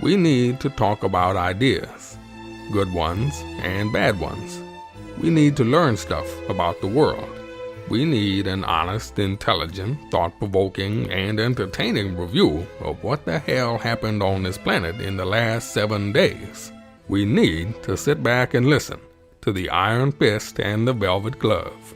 We need to talk about ideas, good ones and bad ones. We need to learn stuff about the world. We need an honest, intelligent, thought-provoking, and entertaining review of what the hell happened on this planet in the last 7 days. We need to sit back and listen to the Iron Fist and the Velvet Glove.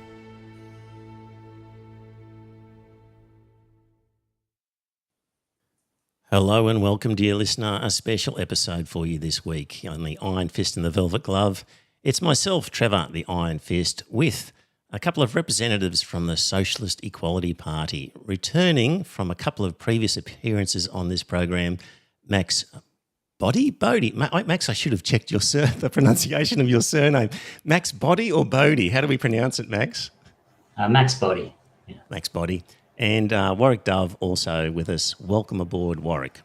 Hello and welcome, dear listener. A special episode for you this week on the Iron Fist and the Velvet Glove. It's myself, Trevor, the Iron Fist, with a couple of representatives from the Socialist Equality Party, returning from a couple of previous appearances on this program. Max Boddy? Max, I should have checked the pronunciation of your surname. Max Boddy or Boddy? How do we pronounce it, Max? Max Boddy. Yeah. Max Boddy. And Warwick Dove also with us. Welcome aboard, Warwick.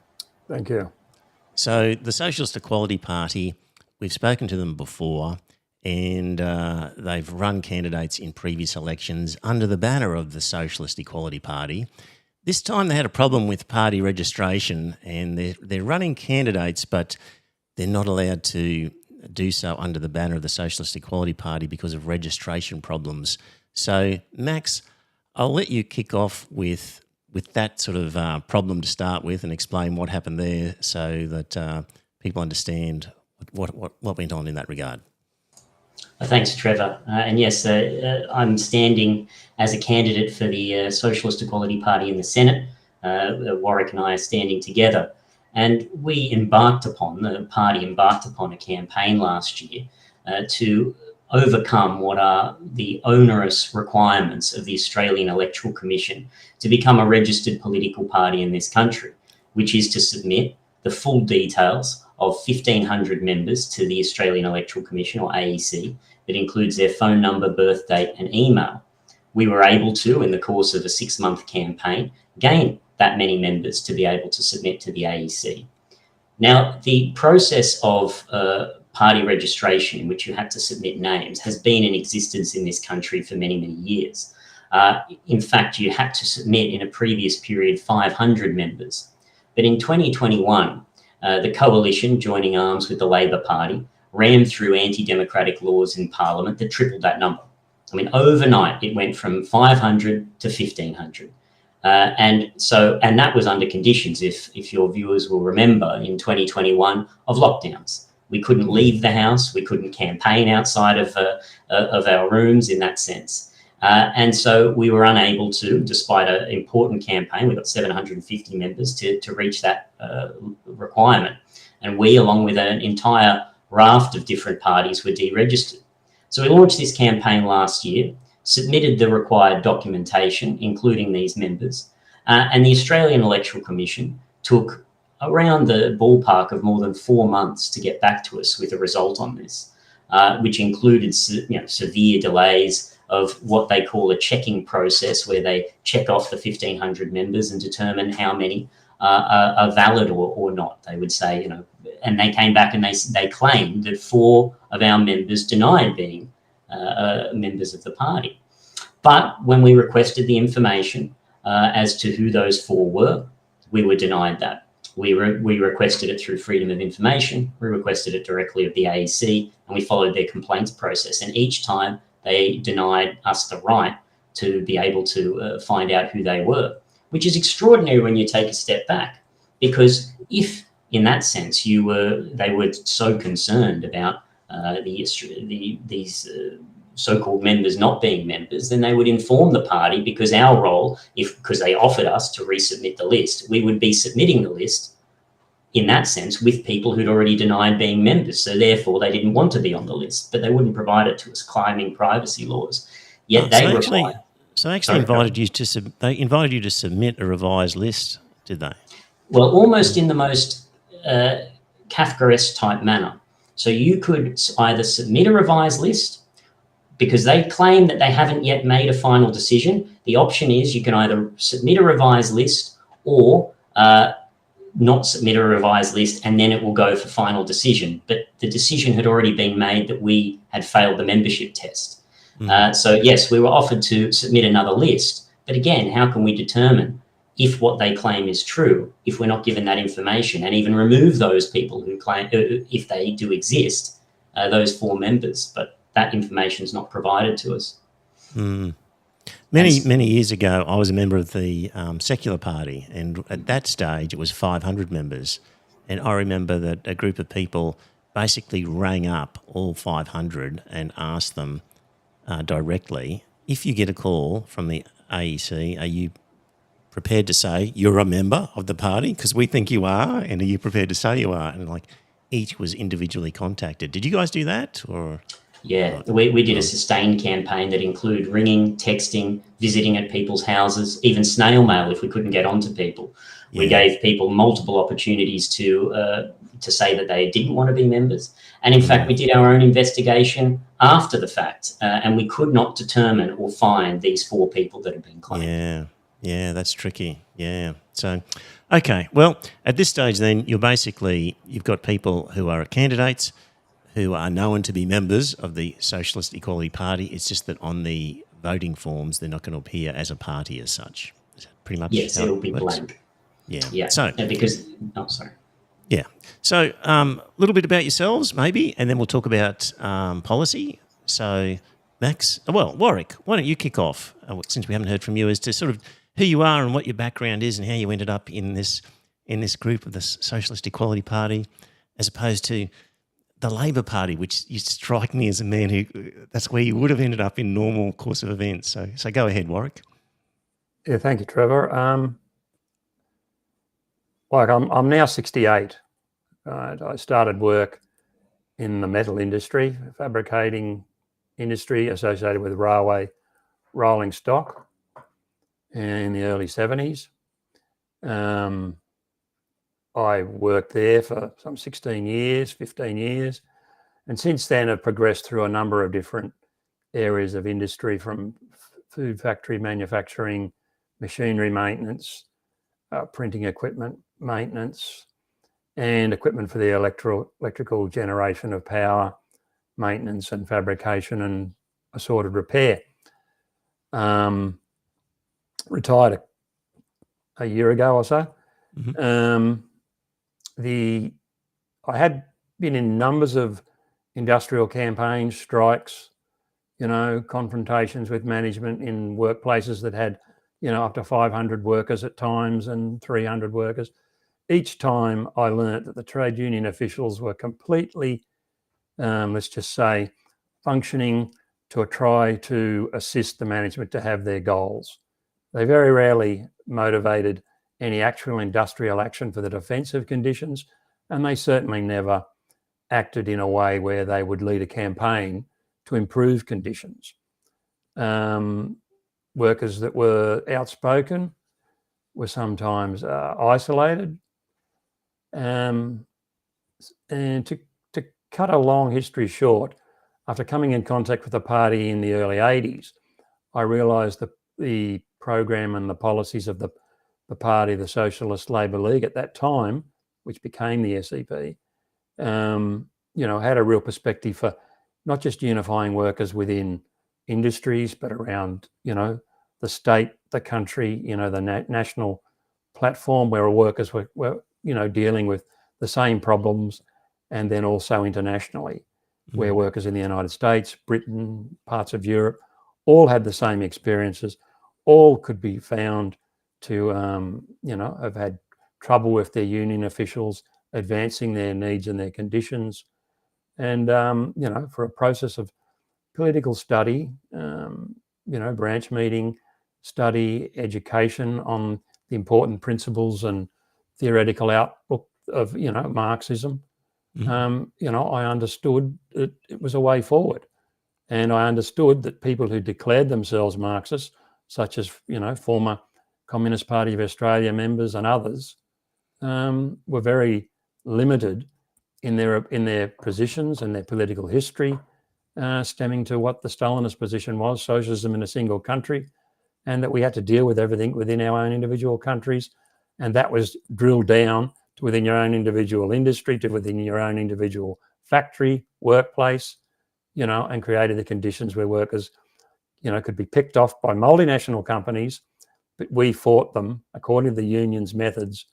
Thank you. So the Socialist Equality Party, we've spoken to them before, and they've run candidates in previous elections under the banner of the Socialist Equality Party. This time they had a problem with party registration, and they're running candidates, but they're not allowed to do so under the banner of the Socialist Equality Party because of registration problems. So, Max, I'll let you kick off with that sort of problem to start with and explain what happened there so that people understand what went on in that regard. Thanks, Trevor. And yes, I'm standing as a candidate for the Socialist Equality Party in the Senate. Warwick and I are standing together. And the party embarked upon a campaign last year to overcome what are the onerous requirements of the Australian Electoral Commission to become a registered political party in this country, which is to submit the full details of 1,500 members to the Australian Electoral Commission, or AEC, that includes their phone number, birth date and email. We were able to, in the course of a 6-month campaign, gain that many members to be able to submit to the AEC. Now, the process of party registration, in which you had to submit names, has been in existence in this country for many, many years. In fact, you had to submit in a previous period 500 members. But in 2021, the coalition, joining arms with the Labor Party, ran through anti-democratic laws in Parliament that tripled that number. I mean, overnight, it went from 500 to 1,500. And that was under conditions, if your viewers will remember, in 2021 of lockdowns. We couldn't leave the house. We couldn't campaign outside of our rooms in that sense. And so we were unable to, despite an important campaign, we got 750 members to reach that requirement. And we, along with an entire raft of different parties, were deregistered. So we launched this campaign last year, submitted the required documentation, including these members, and the Australian Electoral Commission took around the ballpark of more than 4 months to get back to us with a result on this, which included severe delays of what they call a checking process, where they check off the 1,500 members and determine how many are valid or not. They would say, and they came back and they claimed that 4 of our members denied being members of the party. But when we requested the information as to who those 4 were, we were denied that. We requested it through Freedom of Information. We requested it directly of the AEC, and we followed their complaints process. And each time they denied us the right to be able to find out who they were, which is extraordinary when you take a step back. Because if, in that sense, they were so concerned about these so-called members not being members, then they would inform the party, because our role, because they offered us to resubmit the list, we would be submitting the list in that sense with people who'd already denied being members. So therefore they didn't want to be on the list, but they wouldn't provide it to us, climbing privacy laws. Yet they invited you to submit a revised list, did they? Well, almost in the most Kafkaesque type manner. So you could either submit a revised list, because they claim that they haven't yet made a final decision. The option is you can either submit a revised list or not submit a revised list, and then it will go for final decision. But the decision had already been made that we had failed the membership test. So yes, we were offered to submit another list. But again, how can we determine if what they claim is true, if we're not given that information, and even remove those people who claim, if they do exist, those 4 members, but that information is not provided to us. Many years ago, I was a member of the Secular Party, and at that stage it was 500 members. And I remember that a group of people basically rang up all 500 and asked them directly, if you get a call from the AEC, are you prepared to say you're a member of the party? Because we think you are, and are you prepared to say you are? And like each was individually contacted. Did you guys do that? Or yeah, we did a sustained campaign that included ringing, texting, visiting at people's houses, even snail mail if we couldn't get onto people. We gave people multiple opportunities to say that they didn't want to be members. And in fact, we did our own investigation after the fact, and we could not determine or find these 4 people that had been claimed. Yeah, that's tricky. Yeah. So, okay. Well, at this stage then, you've got people who are candidates who are known to be members of the Socialist Equality Party. It's just that on the voting forms, they're not going to appear as a party as such. Is that pretty much yes, how it'll it be works? blank. Yeah. So because sorry. Yeah. So a little bit about yourselves, maybe, and then we'll talk about policy. So, Max, Warwick, why don't you kick off, since we haven't heard from you, as to sort of who you are and what your background is and how you ended up in this group of the Socialist Equality Party, as opposed to the Labor Party, which you strike me as a man who that's where you would have ended up in normal course of events. So go ahead, Warwick. Yeah, thank you, Trevor. I'm now 68. I started work in the metal industry, fabricating industry associated with railway rolling stock in the early 70s. I worked there for some 15 years, and since then have progressed through a number of different areas of industry, from food factory manufacturing, machinery maintenance, printing equipment maintenance, and equipment for the electrical generation of power, maintenance and fabrication and assorted repair. Retired a year ago or so. I had been in numbers of industrial campaigns, strikes, confrontations with management in workplaces that had, up to 500 workers at times and 300 workers. Each time I learnt that the trade union officials were completely, let's just say, functioning to try to assist the management to have their goals. They very rarely motivated any actual industrial action for the defence of conditions, and they certainly never acted in a way where they would lead a campaign to improve conditions. Workers that were outspoken were sometimes isolated. And to cut a long history short, after coming in contact with the party in the early 80s, I realised that the program and the policies of the party, the Socialist Labour League at that time, which became the SEP, had a real perspective for not just unifying workers within industries, but around, the state, the country, the national platform where workers were dealing with the same problems, and then also internationally, where workers in the United States, Britain, parts of Europe, all had the same experiences, all could be found to, have had trouble with their union officials advancing their needs and their conditions. And, for a process of political study, branch meeting, study, education on the important principles and theoretical outlook of, Marxism, I understood that it was a way forward. And I understood that people who declared themselves Marxists, such as, former Communist Party of Australia members and others, were very limited in their positions and their political history, stemming to what the Stalinist position was, socialism in a single country, and that we had to deal with everything within our own individual countries. And that was drilled down to within your own individual industry, to within your own individual factory, workplace, and created the conditions where workers, could be picked off by multinational companies, but we fought them according to the union's methods,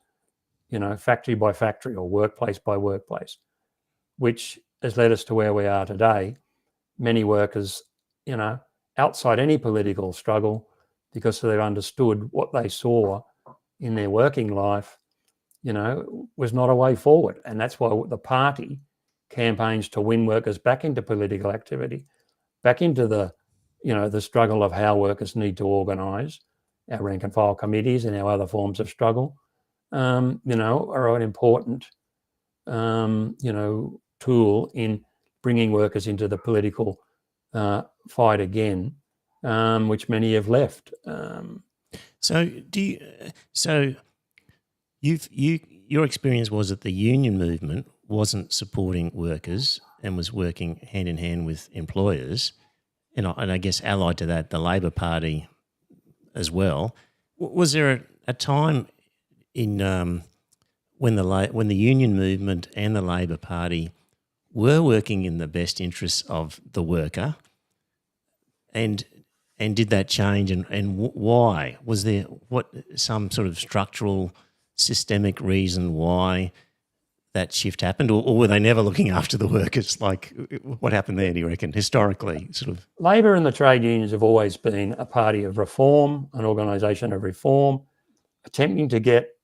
factory by factory or workplace by workplace, which has led us to where we are today. Many workers, outside any political struggle, because they've understood what they saw in their working life, was not a way forward. And that's why the party campaigns to win workers back into political activity, back into the struggle of how workers need to organise. Our rank and file committees and our other forms of struggle, are an important, tool in bringing workers into the political fight again, which many have left. Your experience was that the union movement wasn't supporting workers and was working hand in hand with employers, and I guess allied to that, the Labor Party as well. Was there a time in when the union movement and the Labor Party were working in the best interests of the worker, and did that change, and why? Was there some sort of structural, systemic reason why that shift happened, or were they never looking after the workers? Like, what happened there, do you reckon, historically? Labor and the trade unions have always been a party of reform, an organisation of reform, attempting to get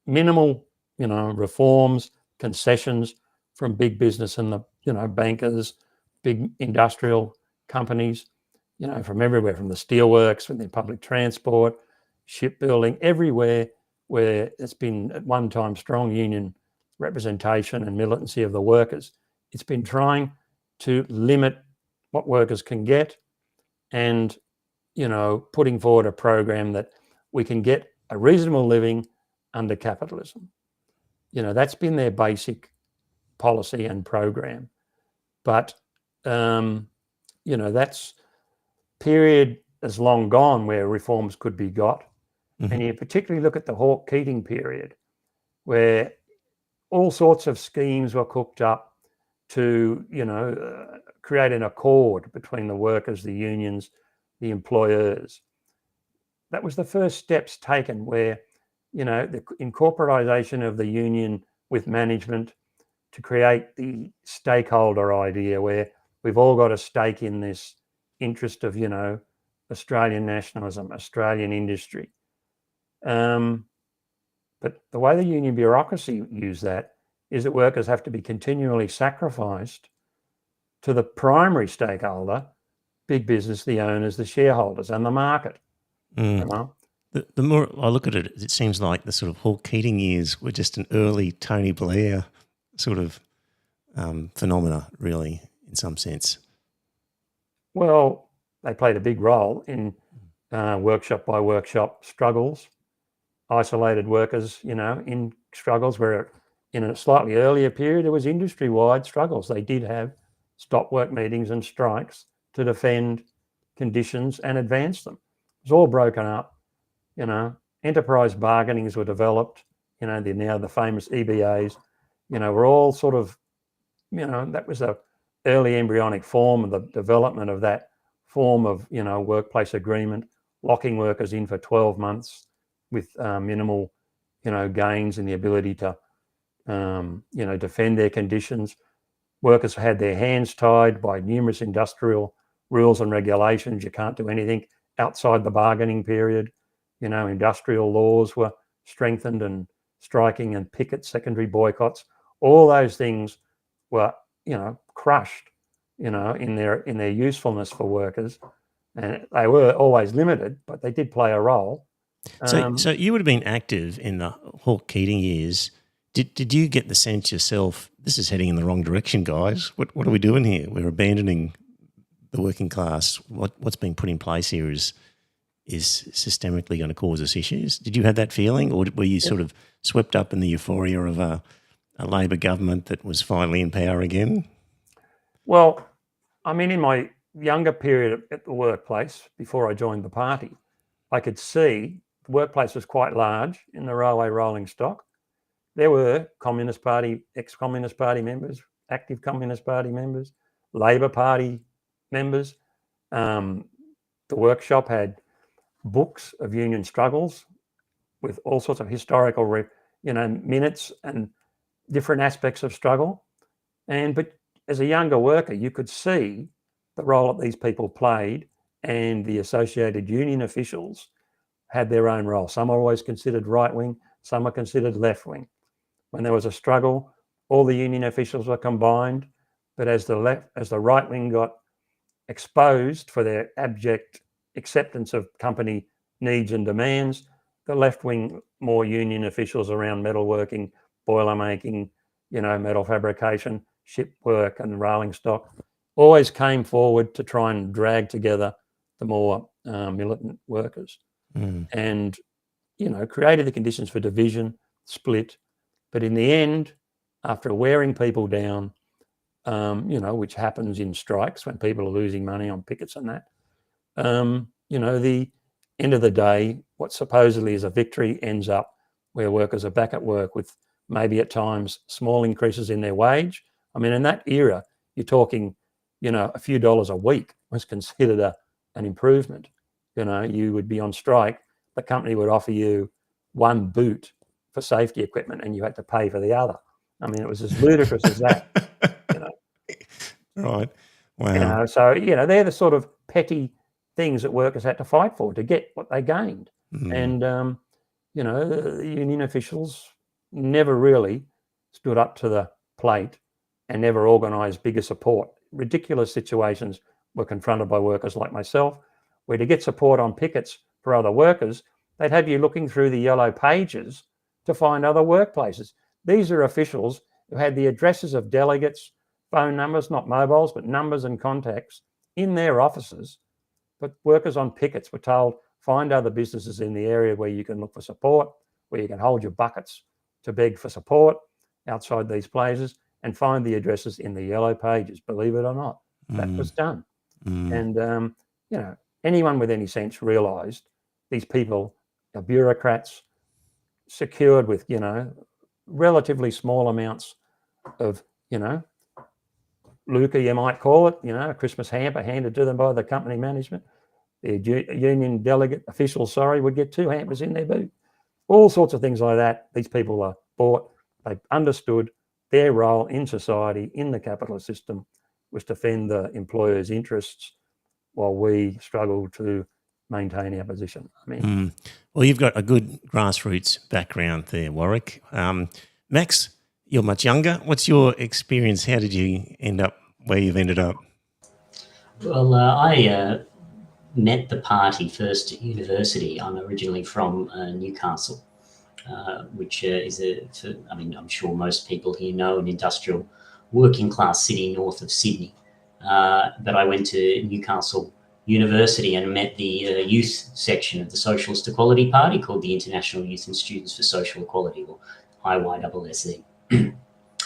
minimal, reforms, concessions from big business and the, bankers, big industrial companies, from everywhere, from the steelworks, from the public transport, shipbuilding, everywhere where it's been at one time strong union representation and militancy of the workers. It's been trying to limit what workers can get and, putting forward a program that we can get a reasonable living under capitalism. That's been their basic policy and program. But, that's period has long gone where reforms could be got. Mm-hmm. And you particularly look at the Hawke-Keating period, where all sorts of schemes were cooked up to, create an accord between the workers, the unions, the employers. That was the first steps taken where, the incorporation of the union with management to create the stakeholder idea where we've all got a stake in this interest of, Australian nationalism, Australian industry. But the way the union bureaucracy use that is that workers have to be continually sacrificed to the primary stakeholder, big business, the owners, the shareholders, and the market. Mm. The more I look at it, it seems like the sort of Hawke-Keating years were just an early Tony Blair sort of phenomena, really, in some sense. Well, they played a big role in workshop by workshop struggles, isolated workers, in struggles where in a slightly earlier period, there was industry-wide struggles. They did have stop work meetings and strikes to defend conditions and advance them. It was all broken up, enterprise bargainings were developed, they're now the famous EBAs, were all sort of, that was a early embryonic form of the development of that form of, workplace agreement, locking workers in for 12 months with minimal, gains in the ability to, defend their conditions. Workers had their hands tied by numerous industrial rules and regulations. You can't do anything outside the bargaining period. Industrial laws were strengthened, and striking and pickets, secondary boycotts, all those things were, crushed, in their usefulness for workers. And they were always limited, but they did play a role. So you would have been active in the Hawke-Keating years. Did you get the sense yourself, this is heading in the wrong direction, guys? What are we doing here? We're abandoning the working class. What's being put in place here is systemically going to cause us issues. Did you have that feeling, or were you sort of swept up in the euphoria of a Labor government that was finally in power again? Well, in my younger period at the workplace, before I joined the party, I could see the workplace was quite large in the railway rolling stock. There were Communist Party, ex-Communist Party members, active Communist Party members, Labor Party members. The workshop had books of union struggles with all sorts of historical, minutes and different aspects of struggle. But as a younger worker, you could see the role that these people played, and the associated union officials had their own role. Some are always considered right-wing, some are considered left-wing. When there was a struggle, all the union officials were combined, but as the right-wing got exposed for their abject acceptance of company needs and demands, the left-wing, more union officials around metalworking, boiler making, metal fabrication, ship work and rolling stock, always came forward to try and drag together the more militant workers and, created the conditions for division, split. But in the end, after wearing people down, which happens in strikes when people are losing money on pickets and that, the end of the day, what supposedly is a victory ends up where workers are back at work with maybe at times small increases in their wage. I mean, in that era, you're talking, a few dollars a week was considered an improvement. You would be on strike, the company would offer you one boot for safety equipment and you had to pay for the other. I mean, it was as ludicrous as that. Right. Wow. So, they're the sort of petty things that workers had to fight for to get what they gained. And, the union officials never really stood up to the plate and never organised bigger support. Ridiculous situations were confronted by workers like myself, where to get support on pickets for other workers, they'd have you looking through the yellow pages to find other workplaces. These are officials who had the addresses of delegates, phone numbers, not mobiles, but numbers and contacts in their offices. But workers on pickets were told, find other businesses in the area where you can look for support, where you can hold your buckets to beg for support outside these places, and find the addresses in the yellow pages. Believe it or not, that was done. And, anyone with any sense realised these people are bureaucrats secured with, relatively small amounts of, lucre, you might call it, a Christmas hamper handed to them by the company management. The union delegate officials, would get 2 hampers in their boot. All sorts of things like that. These people are bought. They understood their role in society, in the capitalist system, was to defend the employer's interests while we struggle to maintain our position. I mean, Well, you've got a good grassroots background there, Warwick. Max, you're much younger. What's your experience? How did you end up where you've ended up? Well, I met the party first at university. I'm originally from Newcastle, which is I'm sure most people here know, an industrial working class city north of Sydney. But I went to Newcastle University and met the youth section of the Socialist Equality Party, called the International Youth and Students for Social Equality, or IYSSE.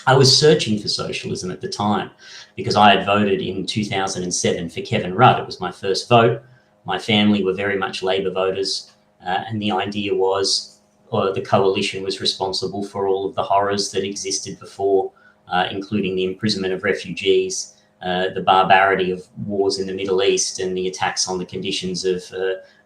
I was searching for socialism at the time because I had voted in 2007 for Kevin Rudd. It was my first vote. My family were very much Labor voters, and the idea was the coalition was responsible for all of the horrors that existed before, including the imprisonment of refugees, the barbarity of wars in the Middle East, and the attacks on the conditions of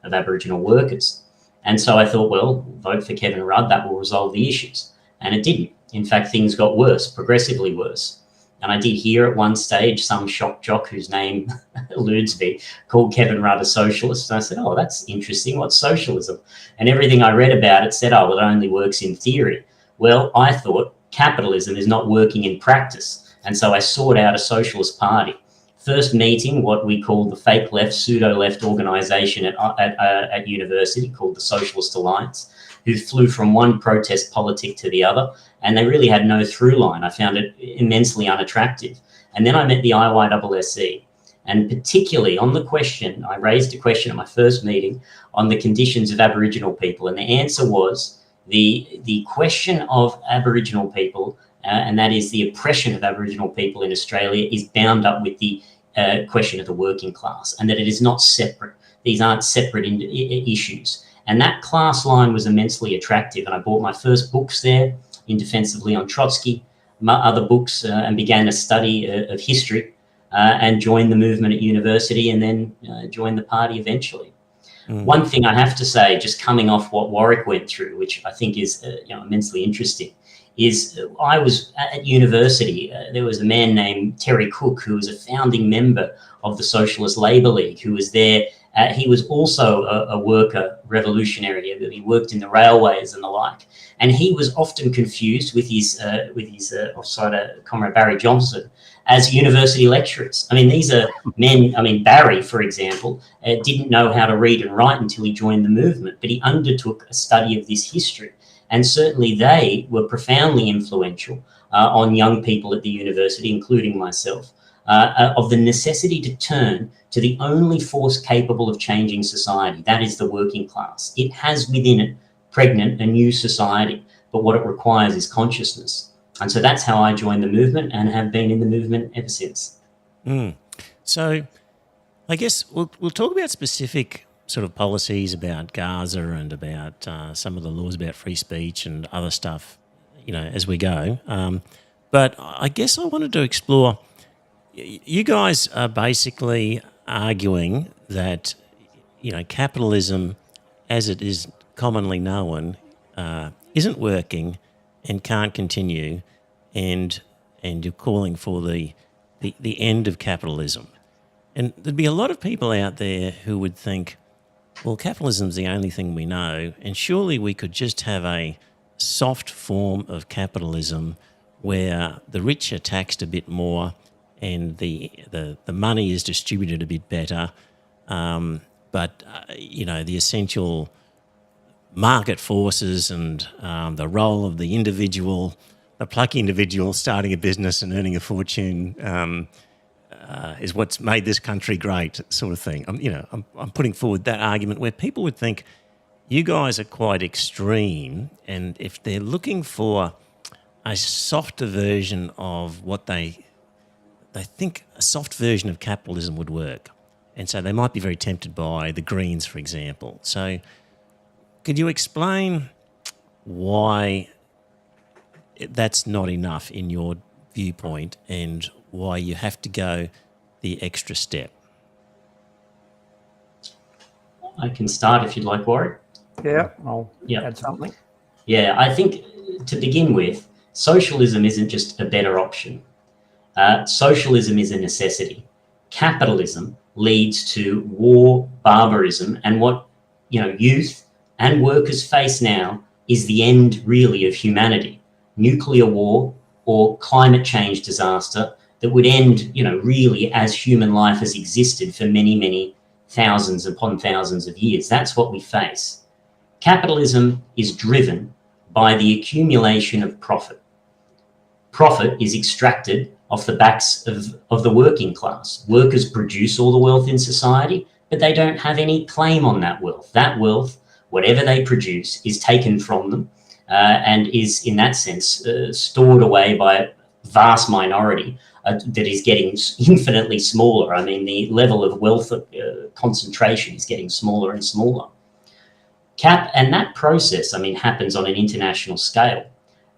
Aboriginal workers. And so I thought, well, vote for Kevin Rudd, that will resolve the issues. And it didn't. In fact, things got worse, progressively worse. And I did hear at one stage some shock jock whose name eludes me called Kevin Rudd a socialist. And I said, oh, that's interesting. What's socialism? And everything I read about it said, oh, well, it only works in theory. Well, I thought capitalism is not working in practice. And so I sought out a socialist party. First meeting, what we call the fake left, pseudo-left organisation at university, called the Socialist Alliance, who flew from one protest politic to the other, and they really had no through line. I found it immensely unattractive. And then I met the IYSSE, and particularly on the question, I raised a question at my first meeting on the conditions of Aboriginal people, and the answer was the question of Aboriginal people, and that is the oppression of Aboriginal people in Australia, is bound up with the question of the working class, and that it is not separate. These aren't separate issues. And that class line was immensely attractive. And I bought my first books there, In Defense of Leon Trotsky, my other books, and began a study of history, and joined the movement at university, and then joined the party eventually. One thing I have to say, just coming off what Warwick went through, which I think is immensely interesting, is I was at university. There was a man named Terry Cook, who was a founding member of the Socialist Labour League, who was there. He was also a worker revolutionary. He worked in the railways and the like. And he was often confused with his offsider comrade Barry Johnson as university lecturers. I mean, these are men. I mean, Barry, for example, didn't know how to read and write until he joined the movement, but he undertook a study of this history. And certainly they were profoundly influential on young people at the university, including myself, of the necessity to turn to the only force capable of changing society. That is the working class. It has within it pregnant a new society, but what it requires is consciousness. And so that's how I joined the movement and have been in the movement ever since. So I guess we'll talk about specific sort of policies about Gaza and about some of the laws about free speech and other stuff, as we go. But I guess I wanted to explore, you guys are basically arguing that, capitalism as it is commonly known isn't working and can't continue, and you're calling for the end of capitalism. And there'd be a lot of people out there who would think, well, capitalism's the only thing we know, and surely we could just have a soft form of capitalism where the rich are taxed a bit more and the money is distributed a bit better, but the essential market forces and the role of the individual, the plucky individual starting a business and earning a fortune is what's made this country great, sort of thing. I'm putting forward that argument where people would think you guys are quite extreme, and if they're looking for a softer version of what they think a soft version of capitalism would work, and so they might be very tempted by the Greens, for example. So could you explain why that's not enough in your viewpoint and why you have to go the extra step? I can start if you'd like, Warwick. Yeah, I'll add something. Yeah, I think to begin with, socialism isn't just a better option. Socialism is a necessity. Capitalism leads to war, barbarism, and what youth and workers face now is the end, really, of humanity. Nuclear war or climate change disaster that would end, really as human life has existed for many, many thousands upon thousands of years. That's what we face. Capitalism is driven by the accumulation of profit. Profit is extracted off the backs of the working class. Workers produce all the wealth in society, but they don't have any claim on that wealth. That wealth, whatever they produce, is taken from them and is, in that sense, stored away by a vast minority that is getting infinitely smaller. I mean, the level of wealth concentration is getting smaller and smaller. And that process, happens on an international scale.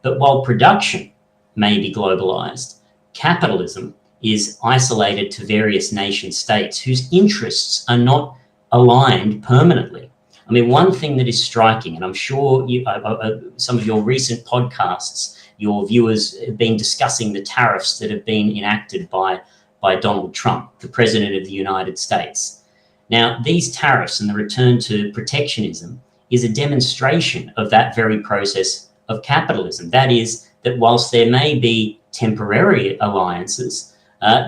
But while production may be globalized, capitalism is isolated to various nation states whose interests are not aligned permanently. One thing that is striking, and I'm sure some of your recent podcasts, your viewers have been discussing the tariffs that have been enacted by Donald Trump, the President of the United States. Now, these tariffs and the return to protectionism is a demonstration of that very process of capitalism. That is, that whilst there may be temporary alliances,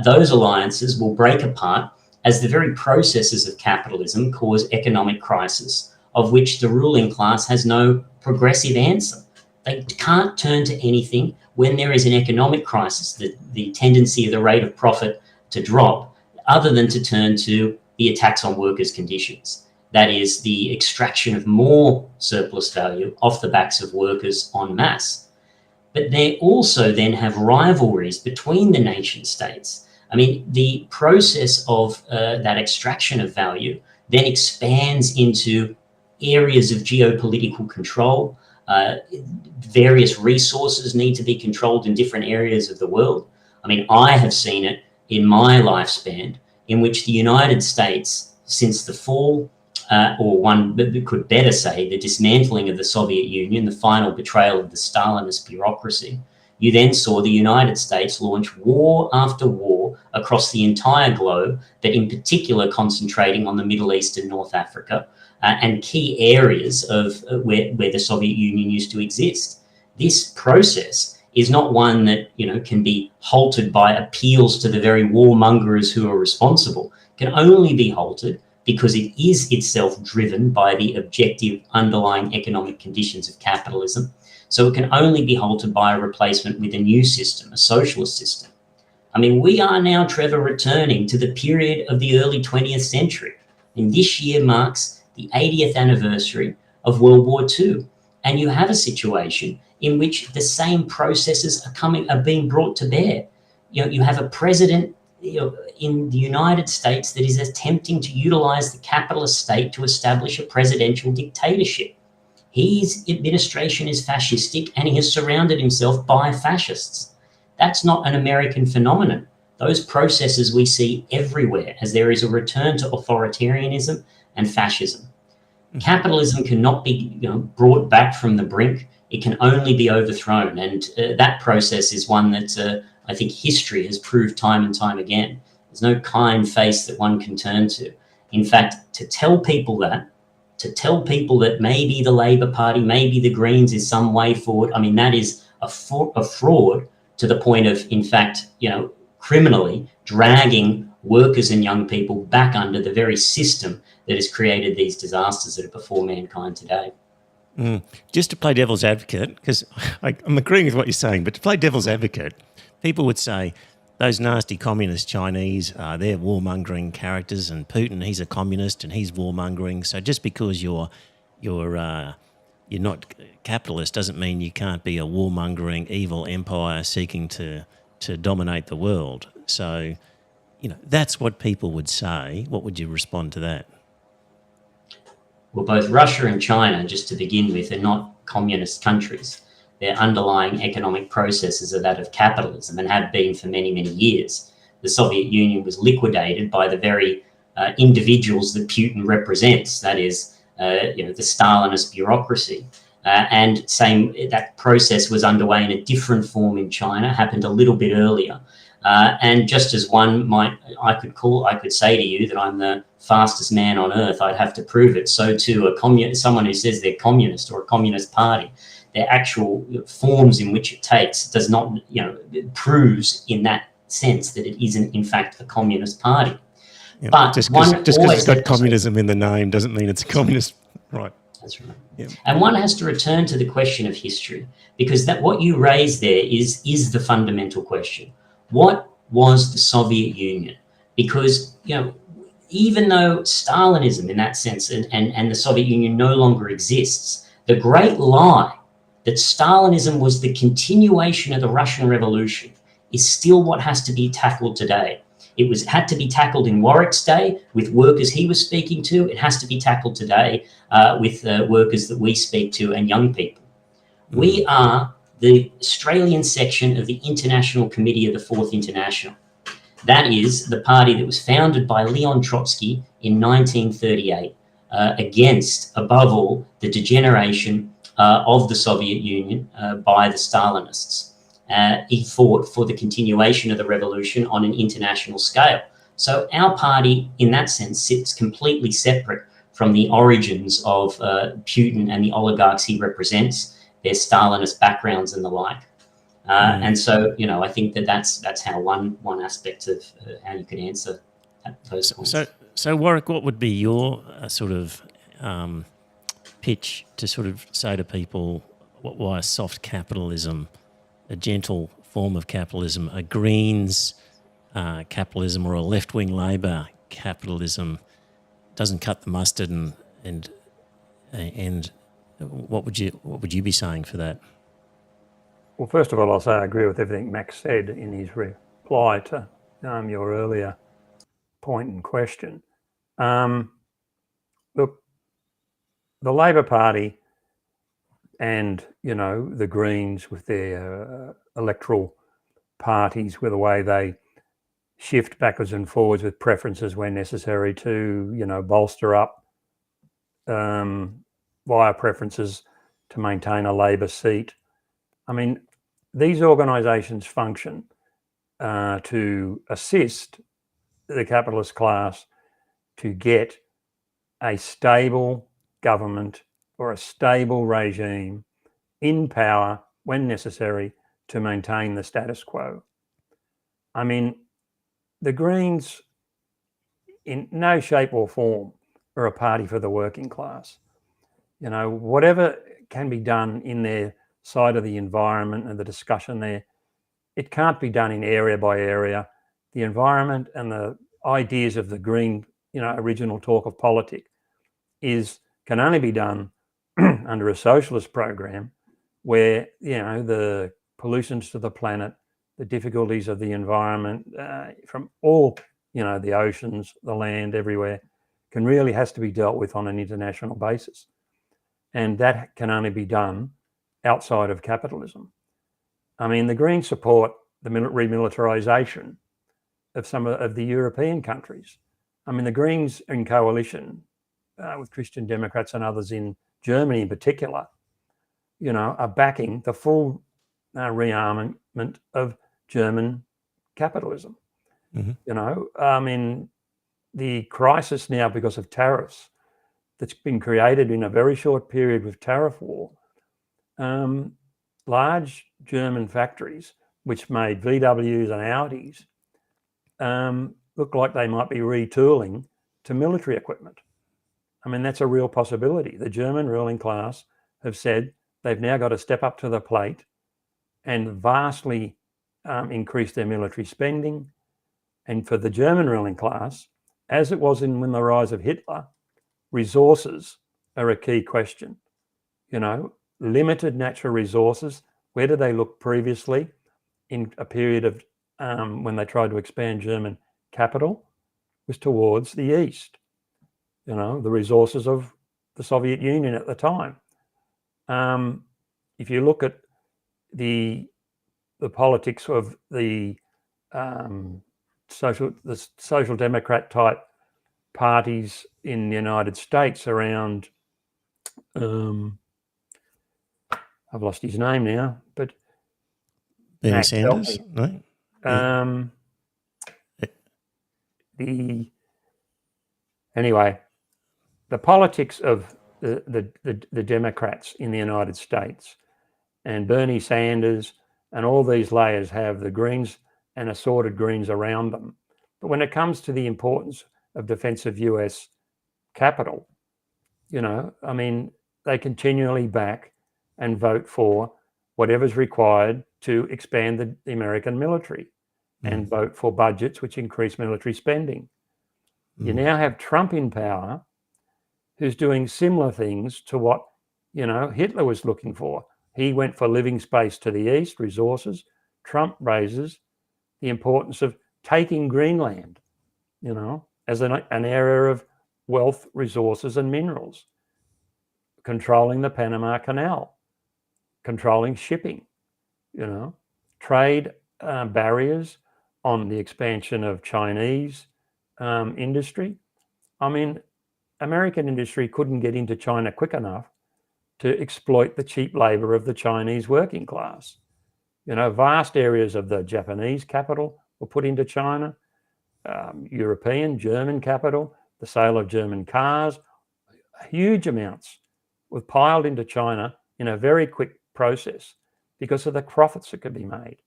those alliances will break apart as the very processes of capitalism cause economic crisis, of which the ruling class has no progressive answer. They can't turn to anything when there is an economic crisis, the tendency of the rate of profit to drop, other than to turn to the attacks on workers' conditions. That is the extraction of more surplus value off the backs of workers en masse. But they also then have rivalries between the nation states. The process of that extraction of value then expands into areas of geopolitical control. Various resources need to be controlled in different areas of the world. I have seen it in my lifespan, in which the United States, since the fall or one that could better say the dismantling of the Soviet Union, the final betrayal of the Stalinist bureaucracy, you then saw the United States launch war after war across the entire globe, but in particular concentrating on the Middle East and North Africa, and key areas of where the Soviet Union used to exist. This process is not one that can be halted by appeals to the very warmongers who are responsible. It can only be halted because it is itself driven by the objective underlying economic conditions of capitalism. So it can only be halted by a replacement with a new system, a socialist system. I mean, we are now, Trevor, returning to the period of the early 20th century. And this year marks the 80th anniversary of World War II. And you have a situation in which the same processes are being brought to bear. You have a president in the United States that is attempting to utilize the capitalist state to establish a presidential dictatorship. His administration is fascistic and he has surrounded himself by fascists. That's not an American phenomenon. Those processes we see everywhere as there is a return to authoritarianism and fascism. Capitalism cannot be brought back from the brink. It can only be overthrown. And that process is one that I think history has proved time and time again. There's no kind face that one can turn to. In fact, to tell people that maybe the Labor Party, maybe the Greens is some way forward, I mean, that is a fraud to the point of, in fact, criminally dragging workers and young people back under the very system that has created these disasters that are before mankind today. Just to play devil's advocate, because I'm agreeing with what you're saying, but to play devil's advocate, people would say those nasty communist Chinese, they're warmongering characters, and Putin, he's a communist and he's warmongering. So just because you're not capitalist doesn't mean you can't be a warmongering evil empire seeking to dominate the world. So, that's what people would say. What would you respond to that? Well, both Russia and China, just to begin with, are not communist countries. Their underlying economic processes are that of capitalism and have been for many, many years. The Soviet Union was liquidated by the very individuals that Putin represents, that is, the Stalinist bureaucracy. And that process was underway in a different form in China, happened a little bit earlier. And just as I could say to you that I'm the fastest man on earth, I'd have to prove it. So too, someone who says they're communist or a communist party, their actual forms in which it takes does not, proves in that sense that it isn't in fact a communist party. Yeah, but just because it's got communism in the name doesn't mean it's a communist, right? That's right. Yeah. And one has to return to the question of history, because what you raise there is the fundamental question. What was the Soviet Union? Because, even though Stalinism in that sense and the Soviet Union no longer exists, the great lie that Stalinism was the continuation of the Russian Revolution is still what has to be tackled today. It had to be tackled in Warwick's day with workers he was speaking to. It has to be tackled today with workers that we speak to and young people. We are the Australian section of the International Committee of the Fourth International. That is the party that was founded by Leon Trotsky in 1938 against, above all, the degeneration of the Soviet Union by the Stalinists. He fought for the continuation of the revolution on an international scale. So our party, in that sense, sits completely separate from the origins of Putin and the oligarchs he represents, their Stalinist backgrounds and the like. And so, I think that's how one aspect of how you could answer those points. So Warwick, what would be your sort of pitch to sort of say to people why soft capitalism, a gentle form of capitalism, a Greens capitalism or a left-wing Labor capitalism doesn't cut the mustard, and what would you be saying for that? Well, first of all, I'll say I agree with everything Max said in his reply to your earlier point and question. Look, the Labor Party and, the Greens with their electoral parties, with the way they shift backwards and forwards with preferences when necessary to, bolster up via preferences to maintain a Labor seat. I mean, these organisations function to assist the capitalist class to get a stable government or a stable regime in power when necessary to maintain the status quo. I mean, the Greens in no shape or form are a party for the working class. You know, whatever can be done in their side of the environment and the discussion there, it can't be done in area by area. The environment and the ideas of the Green, you know, original talk of politics can only be done under a socialist program where, you know, the pollutions to the planet, the difficulties of the environment from all, you know, the oceans, the land, everywhere, has to be dealt with on an international basis. And that can only be done outside of capitalism. I mean, the Greens support the remilitarization of some of the European countries. I mean, the Greens in coalition with Christian Democrats and others in Germany in particular, you know, are backing the full rearmament of German capitalism. Mm-hmm. You know, I mean, the crisis now because of tariffs that's been created in a very short period with tariff war, large German factories which made VWs and Audis look like they might be retooling to military equipment. I mean, that's a real possibility. The German ruling class have said they've now got to step up to the plate and vastly increase their military spending. And for the German ruling class, as it was when the rise of Hitler, resources are a key question. You know, limited natural resources. Where did they look previously in a period of when they tried to expand German capital? Was towards the east. You know, the resources of the Soviet Union at the time. If you look at the politics of the social democrat type parties in the United States around, I've lost his name now, but Bernie Max, help Sanders, me. no? Anyway, the politics of the Democrats in the United States and Bernie Sanders and all these layers have the Greens and assorted Greens around them. But when it comes to the importance of defensive US capital, you know, I mean, they continually back and vote for whatever's required to expand the American military and vote for budgets which increase military spending. You now have Trump in power who's doing similar things to what, you know, Hitler was looking for. He went for living space to the east, resources. Trump raises the importance of taking Greenland, you know, as an area of wealth, resources and minerals, controlling the Panama Canal, controlling shipping, you know, trade barriers on the expansion of Chinese industry. I mean, American industry couldn't get into China quick enough to exploit the cheap labor of the Chinese working class. You know, vast areas of the Japanese capital were put into China, European, German capital, the sale of German cars, huge amounts were piled into China in a very quick process because of the profits that could be made.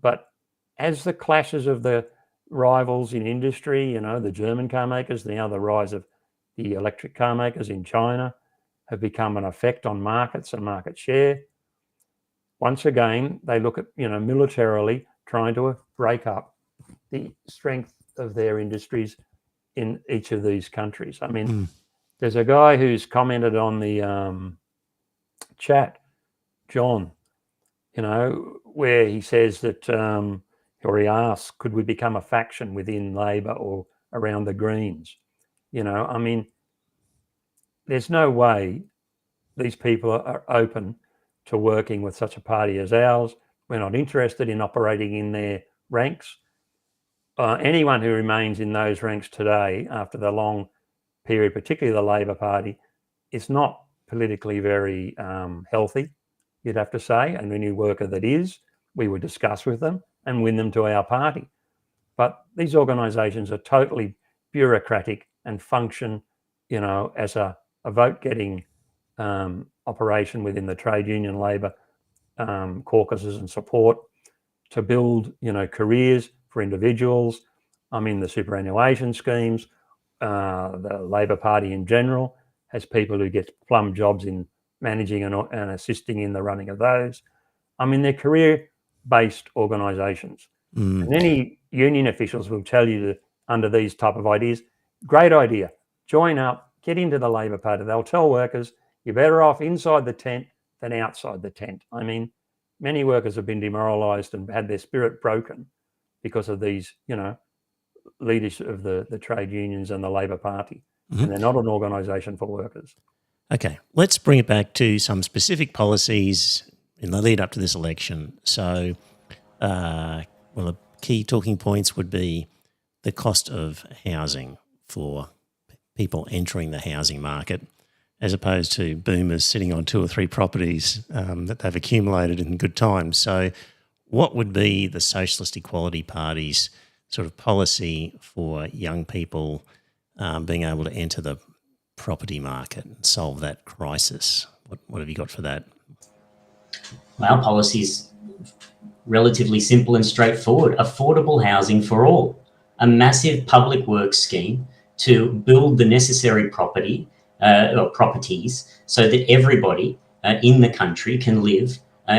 But as the clashes of the rivals in industry, you know, the German car makers, now the rise of the electric car makers in China have become an effect on markets and market share. Once again, they look at, you know, militarily trying to break up the strength of their industries in each of these countries. I mean, there's a guy who's commented on the chat, John, you know, where he says that, or he asks, could we become a faction within Labor or around the Greens? You know, I mean, there's no way these people are open to working with such a party as ours. We're not interested in operating in their ranks. Anyone who remains in those ranks today after the long period, particularly the Labor Party, it's not politically very healthy, you'd have to say. And any worker that is, we would discuss with them and win them to our party. But these organisations are totally bureaucratic and function, as a vote-getting operation within the trade union labour caucuses and support to build, careers for individuals. I mean, the superannuation schemes, the Labor Party in general has people who get plum jobs in managing and assisting in the running of those. I mean, they're career-based organisations. And any union officials will tell you that under these type of ideas, great idea, join up, get into the Labor Party. They'll tell workers, you're better off inside the tent than outside the tent. I mean, many workers have been demoralised and had their spirit broken because of these, leadership of the trade unions and the Labor Party. And they're not an organisation for workers. Okay, let's bring it back to some specific policies in the lead up to this election. So, the key talking points would be the cost of housing for people entering the housing market, as opposed to boomers sitting on 2 or 3 properties that they've accumulated in good times. So what would be the Socialist Equality Party's sort of policy for young people being able to enter the property market and solve that crisis? What have you got for that? Our policy is relatively simple and straightforward. Affordable housing for all. A massive public works scheme to build the necessary properties so that everybody in the country can live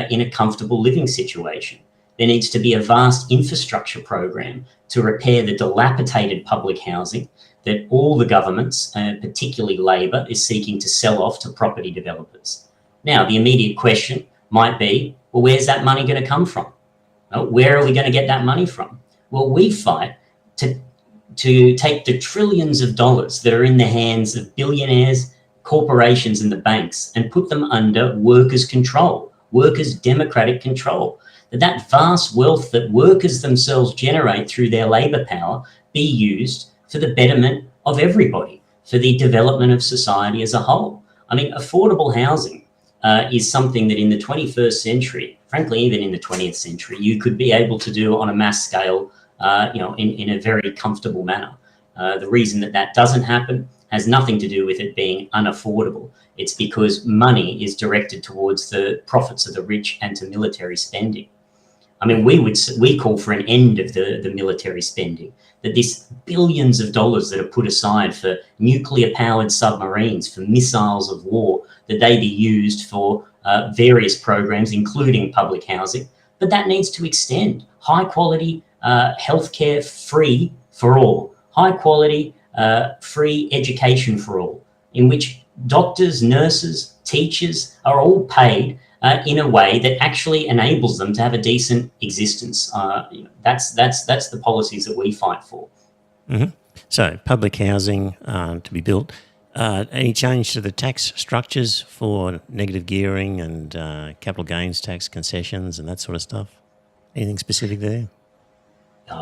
in a comfortable living situation. There needs to be a vast infrastructure program to repair the dilapidated public housing that all the governments, particularly Labor, is seeking to sell off to property developers. Now, the immediate question might be, well, where's that money going to come from? Where are we going to get that money from? Well, we fight to take the trillions of dollars that are in the hands of billionaires, corporations and the banks and put them under workers' control, workers' democratic control. That vast wealth that workers themselves generate through their labour power be used for the betterment of everybody, for the development of society as a whole. I mean, affordable housing is something that in the 21st century, frankly, even in the 20th century, you could be able to do on a mass scale, in a very comfortable manner. The reason that doesn't happen has nothing to do with it being unaffordable. It's because money is directed towards the profits of the rich and to military spending. I mean, we call for an end of the military spending, that this billions of dollars that are put aside for nuclear-powered submarines, for missiles of war, that they be used for various programs, including public housing. But that needs to extend. High-quality healthcare free for all. High-quality free education for all, in which doctors, nurses, teachers are all paid in a way that actually enables them to have a decent existence. That's the policies that we fight for. Mm-hmm. So public housing to be built. Any change to the tax structures for negative gearing and capital gains tax concessions and that sort of stuff? Anything specific there?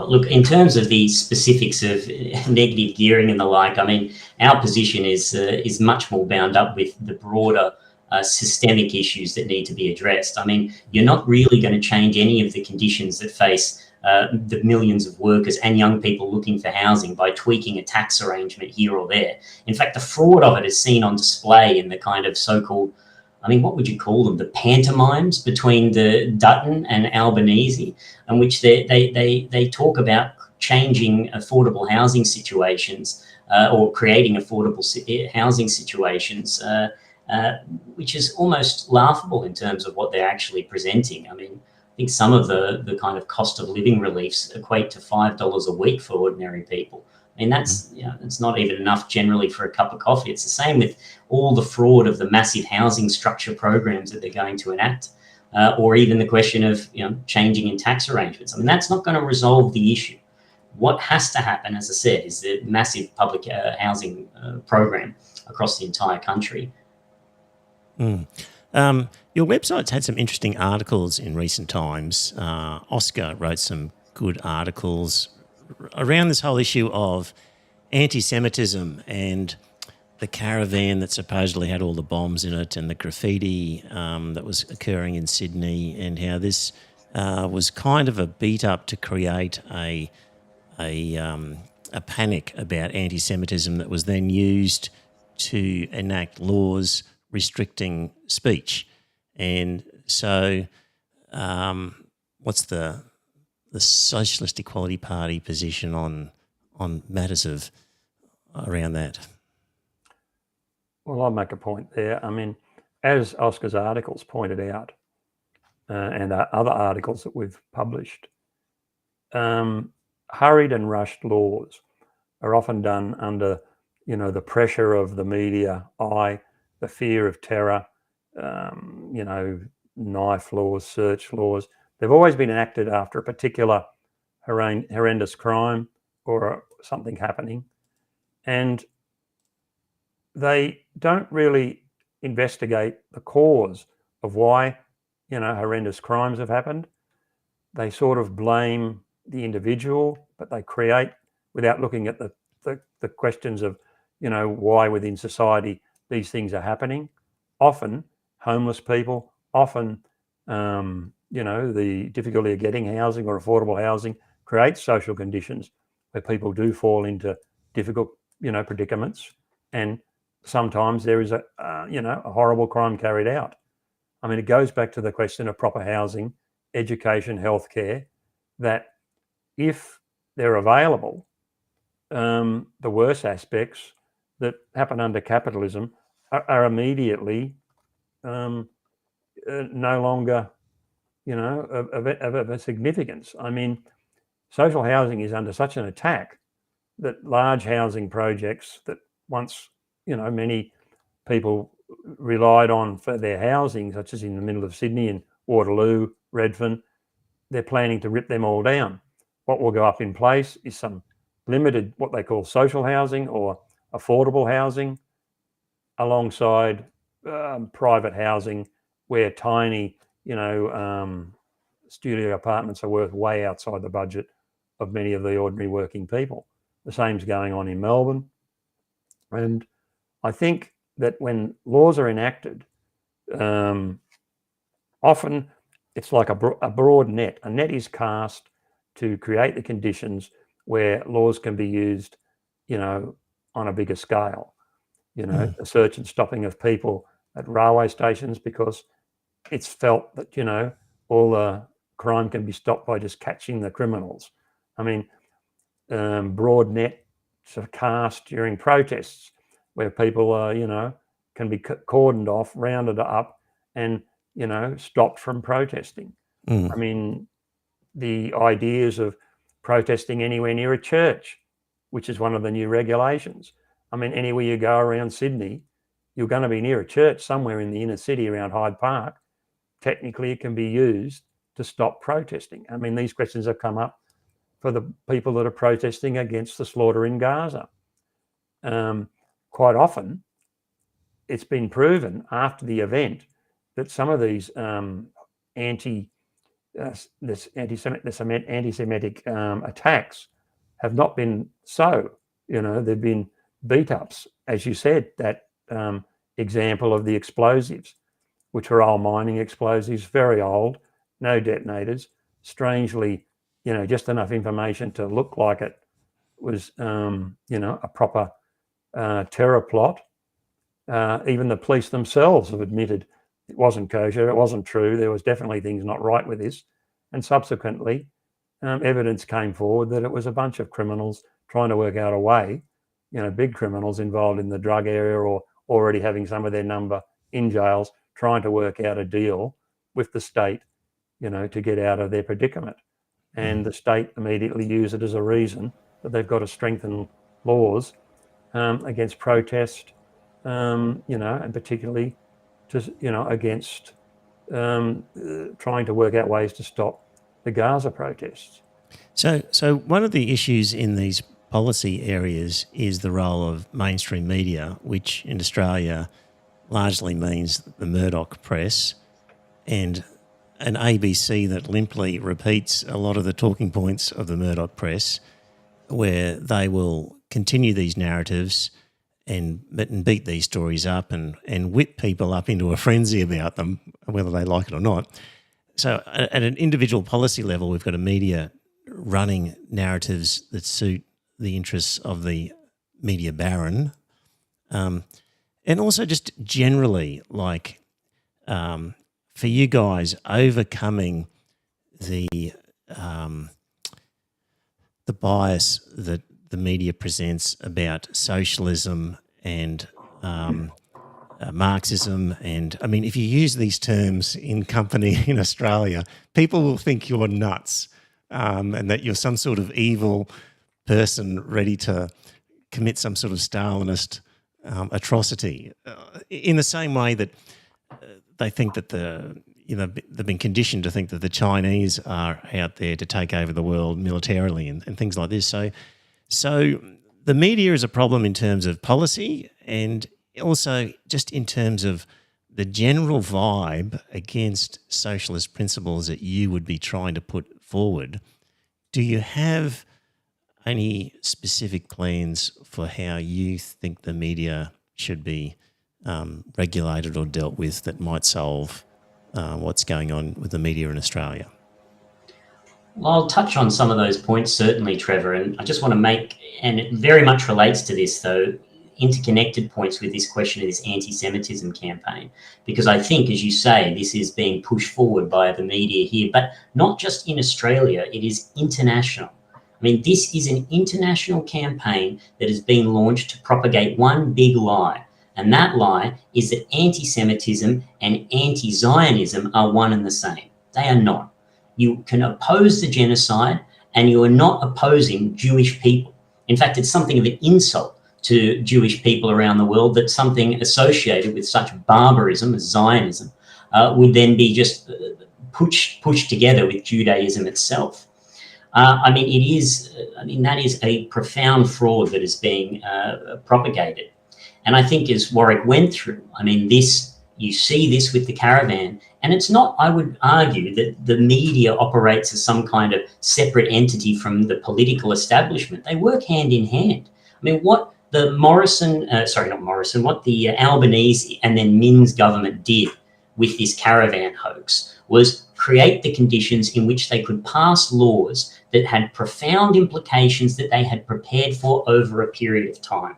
Look, in terms of the specifics of negative gearing and the like, I mean, our position is much more bound up with the broader systemic issues that need to be addressed. I mean, you're not really going to change any of the conditions that face the millions of workers and young people looking for housing by tweaking a tax arrangement here or there. In fact, the fraud of it is seen on display in the kind of so-called, I mean, what would you call them? The pantomimes between the Dutton and Albanese, in which they talk about changing affordable housing situations or creating affordable housing situations, which is almost laughable in terms of what they're actually presenting. I mean, I think some of the kind of cost of living reliefs equate to $5 a week for ordinary people. I mean, that's it's not even enough generally for a cup of coffee. It's the same with all the fraud of the massive housing structure programs that they're going to enact, or even the question of changing in tax arrangements. I mean, that's not going to resolve the issue. What has to happen, as I said, is the massive public housing program across the entire country. Your website's had some interesting articles in recent times. Oscar wrote some good articles around this whole issue of anti-Semitism and the caravan that supposedly had all the bombs in it and the graffiti that was occurring in Sydney, and how this was kind of a beat up to create a panic about anti-Semitism that was then used to enact laws restricting speech. And so what's the Socialist Equality Party position on matters of around that? Well, I'll make a point there. I mean, as Oscar's articles pointed out, and other articles that we've published, hurried and rushed laws are often done under, the pressure of the media eye, the fear of terror, knife laws, search laws. They've always been enacted after a particular horrendous crime or something happening. And they don't really investigate the cause of why, horrendous crimes have happened. They sort of blame the individual, but they create, without looking at the questions of, why within society these things are happening. Often homeless people, often, the difficulty of getting housing or affordable housing creates social conditions where people do fall into difficult, predicaments. And sometimes there is a horrible crime carried out. I mean, it goes back to the question of proper housing, education, healthcare, that if they're available, the worst aspects that happen under capitalism are immediately no longer, of a significance. I mean, social housing is under such an attack that large housing projects that once, many people relied on for their housing, such as in the middle of Sydney and Waterloo, Redfern, they're planning to rip them all down. What will go up in place is some limited, what they call social housing or affordable housing, alongside private housing where tiny, studio apartments are worth way outside the budget of many of the ordinary working people. The same's going on in Melbourne. And I think that when laws are enacted, often it's like a broad net. A net is cast to create the conditions where laws can be used, on a bigger scale. The search and stopping of people at railway stations, because it's felt that, all the crime can be stopped by just catching the criminals. I mean, broad net sort of cast during protests where people are, can be cordoned off, rounded up and, stopped from protesting. I mean, the ideas of protesting anywhere near a church, which is one of the new regulations. I mean, anywhere you go around Sydney, you're going to be near a church somewhere in the inner city around Hyde Park. Technically, it can be used to stop protesting. I mean, these questions have come up for the people that are protesting against the slaughter in Gaza. Quite often, it's been proven after the event that some of these anti-Semitic attacks have not been so. They've been beat-ups, as you said, that example of the explosives, which were old mining explosives, very old, no detonators, strangely, just enough information to look like it was, a proper terror plot. Even the police themselves have admitted it wasn't kosher, it wasn't true, there was definitely things not right with this. And subsequently, evidence came forward that it was a bunch of criminals trying to work out a way, big criminals involved in the drug area or already having some of their number in jails, trying to work out a deal with the state, to get out of their predicament. And the state immediately used it as a reason that they've got to strengthen laws against protest, and particularly against trying to work out ways to stop the Gaza protests. So one of the issues in these policy areas is the role of mainstream media, which in Australia largely means the Murdoch press and an ABC that limply repeats a lot of the talking points of the Murdoch press, where they will continue these narratives and beat these stories up and whip people up into a frenzy about them, whether they like it or not. So at an individual policy level, we've got a media running narratives that suit the interests of the media baron, and also just generally, like, for you guys, overcoming the bias that the media presents about socialism and Marxism. And I mean, if you use these terms in company in Australia, people will think you're nuts, and that you're some sort of evil person ready to commit some sort of Stalinist atrocity. In the same way that they think that they've been conditioned to think that the Chinese are out there to take over the world militarily and things like this. So the media is a problem in terms of policy, and also just in terms of the general vibe against socialist principles that you would be trying to put forward. Do you have any specific plans for how you think the media should be regulated or dealt with that might solve what's going on with the media in Australia? Well, I'll touch on some of those points, certainly, Trevor, and I just want to make, and it very much relates to this, though, interconnected points with this question of this anti-Semitism campaign, because I think, as you say, this is being pushed forward by the media here, but not just in Australia, it is international. I mean, this is an international campaign that has been launched to propagate one big lie, and that lie is that anti-Semitism and anti-Zionism are one and the same. They are not. You can oppose the genocide, and you are not opposing Jewish people. In fact, it's something of an insult to Jewish people around the world that something associated with such barbarism as Zionism would then be just pushed together with Judaism itself. that is a profound fraud that is being propagated. And I think as Warwick went through, you see this with the caravan, and it's not, I would argue, that the media operates as some kind of separate entity from the political establishment. They work hand in hand. What the what the Albanese and then Minns government did with this caravan hoax was create the conditions in which they could pass laws that had profound implications that they had prepared for over a period of time.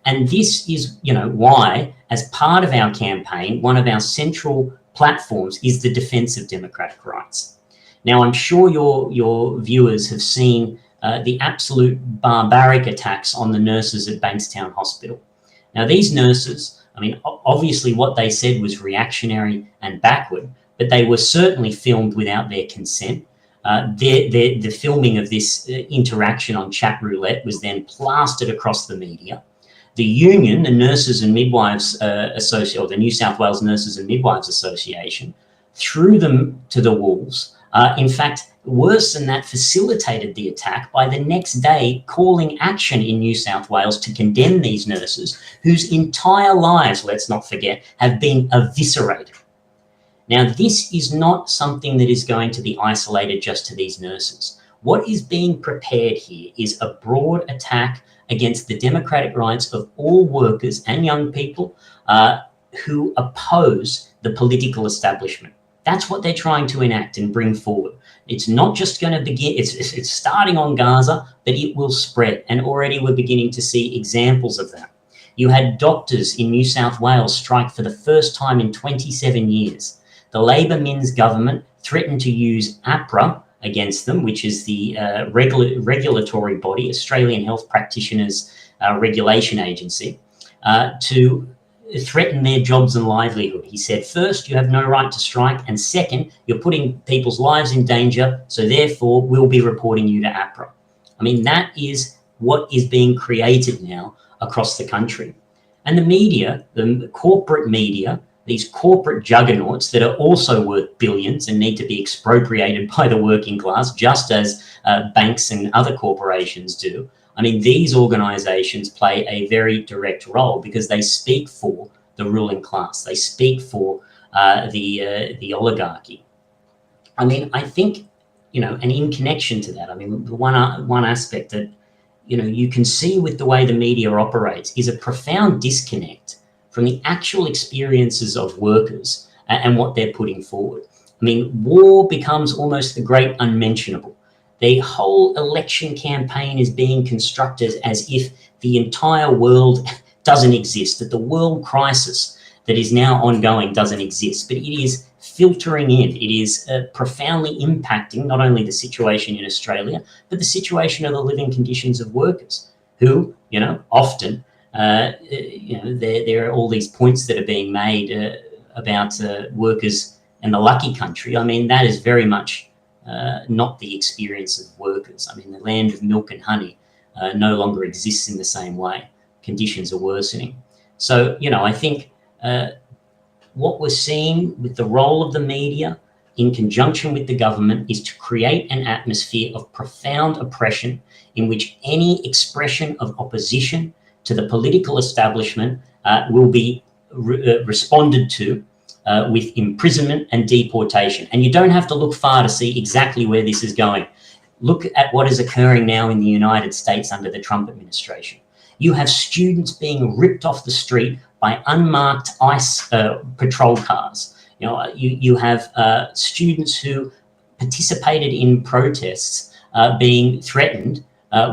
And this is, why, as part of our campaign, one of our central platforms is the defense of democratic rights. Now, I'm sure your viewers have seen the absolute barbaric attacks on the nurses at Bankstown Hospital. Now, these nurses, obviously what they said was reactionary and backward, but they were certainly filmed without their consent. The filming of this interaction on chat roulette was then plastered across the media. The union, the Nurses and Midwives Association, or the New South Wales Nurses and Midwives Association, threw them to the wolves. In fact, worse than that, facilitated the attack by the next day calling action in New South Wales to condemn these nurses, whose entire lives, let's not forget, have been eviscerated. Now, this is not something that is going to be isolated just to these nurses. What is being prepared here is a broad attack against the democratic rights of all workers and young people who oppose the political establishment. That's what they're trying to enact and bring forward. It's not just going to begin, it's starting on Gaza, but it will spread. And already we're beginning to see examples of that. You had doctors in New South Wales strike for the first time in 27 years. The Labor Minns government threatened to use APRA against them, which is the regulatory body, Australian Health Practitioners Regulation Agency, to threaten their jobs and livelihood. He said, first, you have no right to strike, and second, you're putting people's lives in danger, so therefore we'll be reporting you to APRA. That is what is being created now across the country. And the media, the corporate media, these corporate juggernauts that are also worth billions and need to be expropriated by the working class, just as banks and other corporations do. These organizations play a very direct role because they speak for the ruling class. They speak for the oligarchy. I think, and in connection to that, the one aspect that you can see with the way the media operates is a profound disconnect from the actual experiences of workers and what they're putting forward. I mean, war becomes almost the great unmentionable. The whole election campaign is being constructed as if the entire world doesn't exist, that the world crisis that is now ongoing doesn't exist, but it is filtering in. It is profoundly impacting not only the situation in Australia, but the situation of the living conditions of workers who, often, there are all these points that are being made about workers and the lucky country. I mean, that is very much not the experience of workers. I mean, the land of milk and honey no longer exists in the same way. Conditions are worsening. So, I think what we're seeing with the role of the media in conjunction with the government is to create an atmosphere of profound oppression in which any expression of opposition to the political establishment will be responded to with imprisonment and deportation. And you don't have to look far to see exactly where this is going. Look at what is occurring now in the United States under the Trump administration. You have students being ripped off the street by unmarked ICE patrol cars. You have students who participated in protests being threatened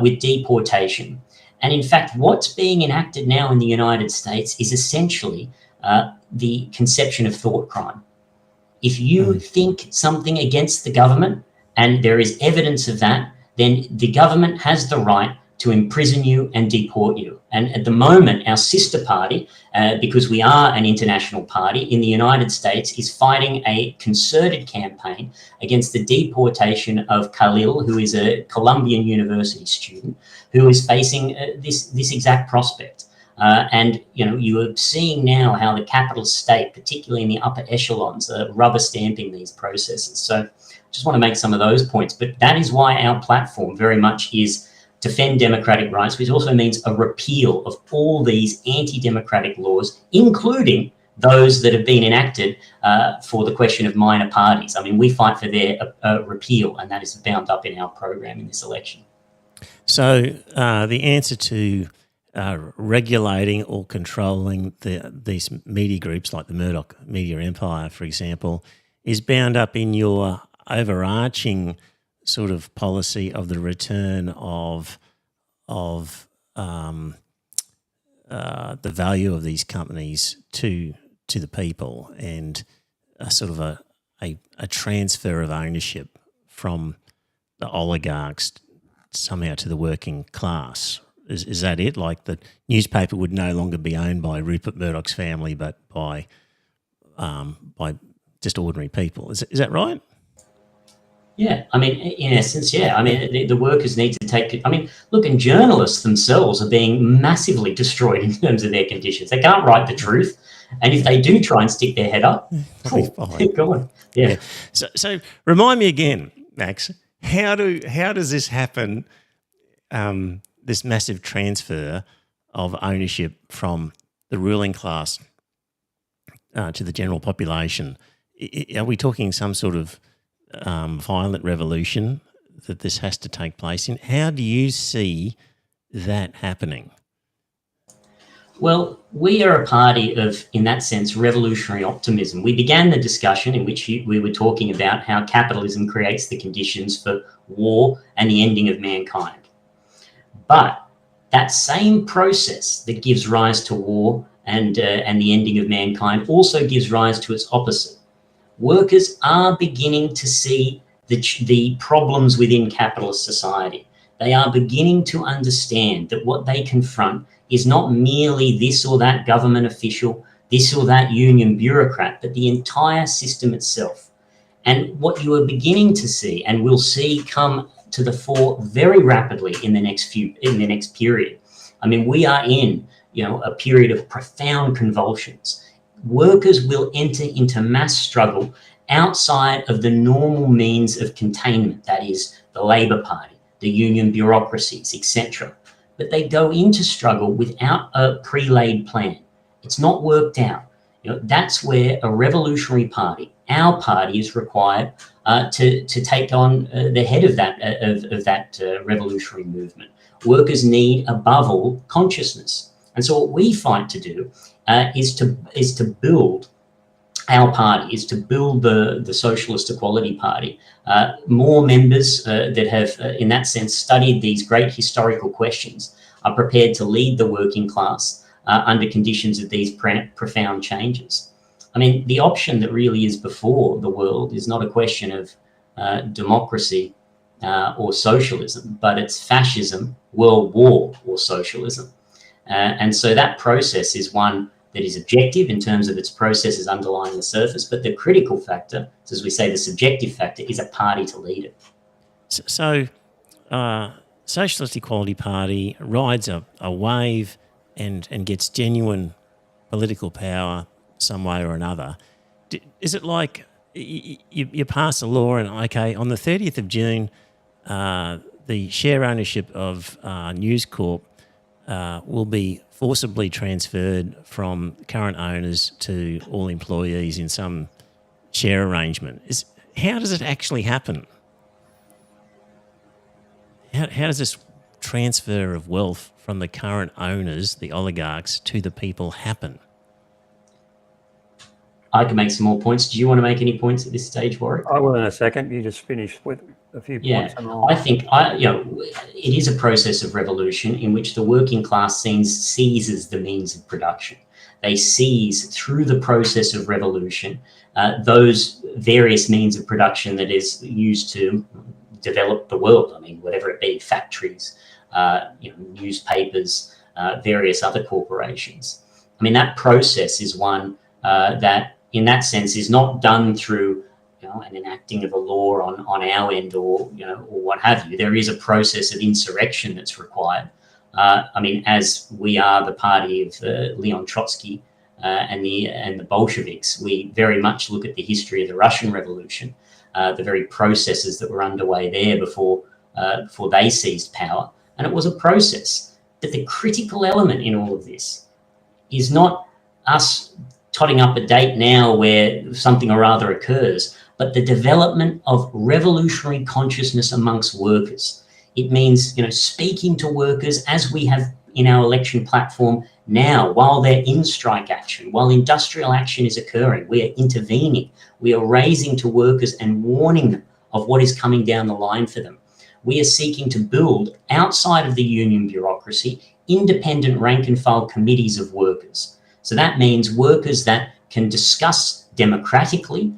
with deportation. And in fact, what's being enacted now in the United States is essentially the conception of thought crime. If you think something against the government and there is evidence of that, then the government has the right to imprison you and deport you. And at the moment, our sister party, because we are an international party in the United States, is fighting a concerted campaign against the deportation of Khalil, who is a Columbian University student, who is facing this exact prospect. And you are seeing now how the capitalist state, particularly in the upper echelons, are rubber stamping these processes. So just want to make some of those points. But that is why our platform very much is defend democratic rights, which also means a repeal of all these anti-democratic laws, including those that have been enacted for the question of minor parties. I mean, we fight for their repeal, and that is bound up in our program in this election. So the answer to regulating or controlling these media groups like the Murdoch media empire, for example, is bound up in your overarching sort of policy of the return of the value of these companies to the people, and a sort of a transfer of ownership from the oligarchs somehow to the working class. Is that it? Like the newspaper would no longer be owned by Rupert Murdoch's family, but by just ordinary people. Is that right? Yeah, I mean, in essence, yeah. I mean, the workers need to take. I mean, look, and journalists themselves are being massively destroyed in terms of their conditions. They can't write the truth, and if they do try and stick their head up, go on. Yeah. So remind me again, Max. How does this happen? This massive transfer of ownership from the ruling class to the general population. Are we talking some sort of violent revolution that this has to take place in? How do you see that happening? Well, we are a party of, in that sense, revolutionary optimism. We began the discussion in which we were talking about how capitalism creates the conditions for war and the ending of mankind. But that same process that gives rise to war and the ending of mankind also gives rise to its opposite. Workers are beginning to see the problems within capitalist society. They are beginning to understand that what they confront is not merely this or that government official, this or that union bureaucrat, but the entire system itself. And what you are beginning to see, and will see come to the fore very rapidly in the next period. I mean, we are in, a period of profound convulsions. Workers will enter into mass struggle outside of the normal means of containment, that is, the Labor Party, the union bureaucracies, etc. But they go into struggle without a pre-laid plan. It's not worked out. That's where a revolutionary party, our party is required to take on the head of that revolutionary movement. Workers need, above all, consciousness. And so what we fight to do is to build our party, is to build the Socialist Equality Party. More members that have, in that sense, studied these great historical questions are prepared to lead the working class under conditions of these profound changes. I mean, the option that really is before the world is not a question of democracy or socialism, but it's fascism, world war, or socialism. And so that process is one that is objective in terms of its processes underlying the surface, but the critical factor, as we say, the subjective factor, is a party to lead it. So Socialist Equality Party rides a wave and gets genuine political power some way or another. Is it like you pass a law and, okay, on the 30th of June, the share ownership of News Corp will be forcibly transferred from current owners to all employees in some share arrangement? How does it actually happen? How does this transfer of wealth from the current owners, the oligarchs, to the people happen? I can make some more points. Do you want to make any points at this stage, Warwick? I will in a second. You just finish with a few points. I think it is a process of revolution in which the working class seizes the means of production. They seize, through the process of revolution, those various means of production that is used to develop the world. I mean, whatever it be, factories, newspapers, various other corporations. I mean, that process is one that, in that sense, is not done through an enacting of a law on our end or what have you. There is a process of insurrection that's required. I mean, as we are the party of Leon Trotsky and the Bolsheviks, we very much look at the history of the Russian Revolution, the very processes that were underway there before they seized power. And it was a process. But the critical element in all of this is not us totting up a date now where something or other occurs, but the development of revolutionary consciousness amongst workers. It means, speaking to workers as we have in our election platform now, while they're in strike action, while industrial action is occurring, we are intervening, we are raising to workers and warning them of what is coming down the line for them. We are seeking to build, outside of the union bureaucracy, independent rank and file committees of workers. So that means workers that can discuss democratically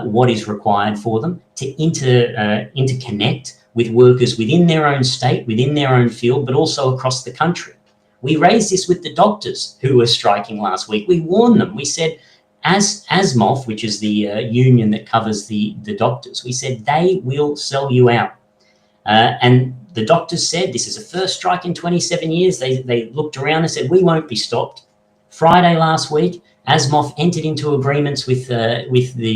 what is required for them, to interconnect with workers within their own state, within their own field, but also across the country. We raised this with the doctors who were striking last week. We warned them. We said, as ASMOF, which is the union that covers the doctors, we said they will sell you out. And the doctors said, this is the first strike in 27 years. They looked around and said, we won't be stopped. Friday last week, ASMOF entered into agreements with the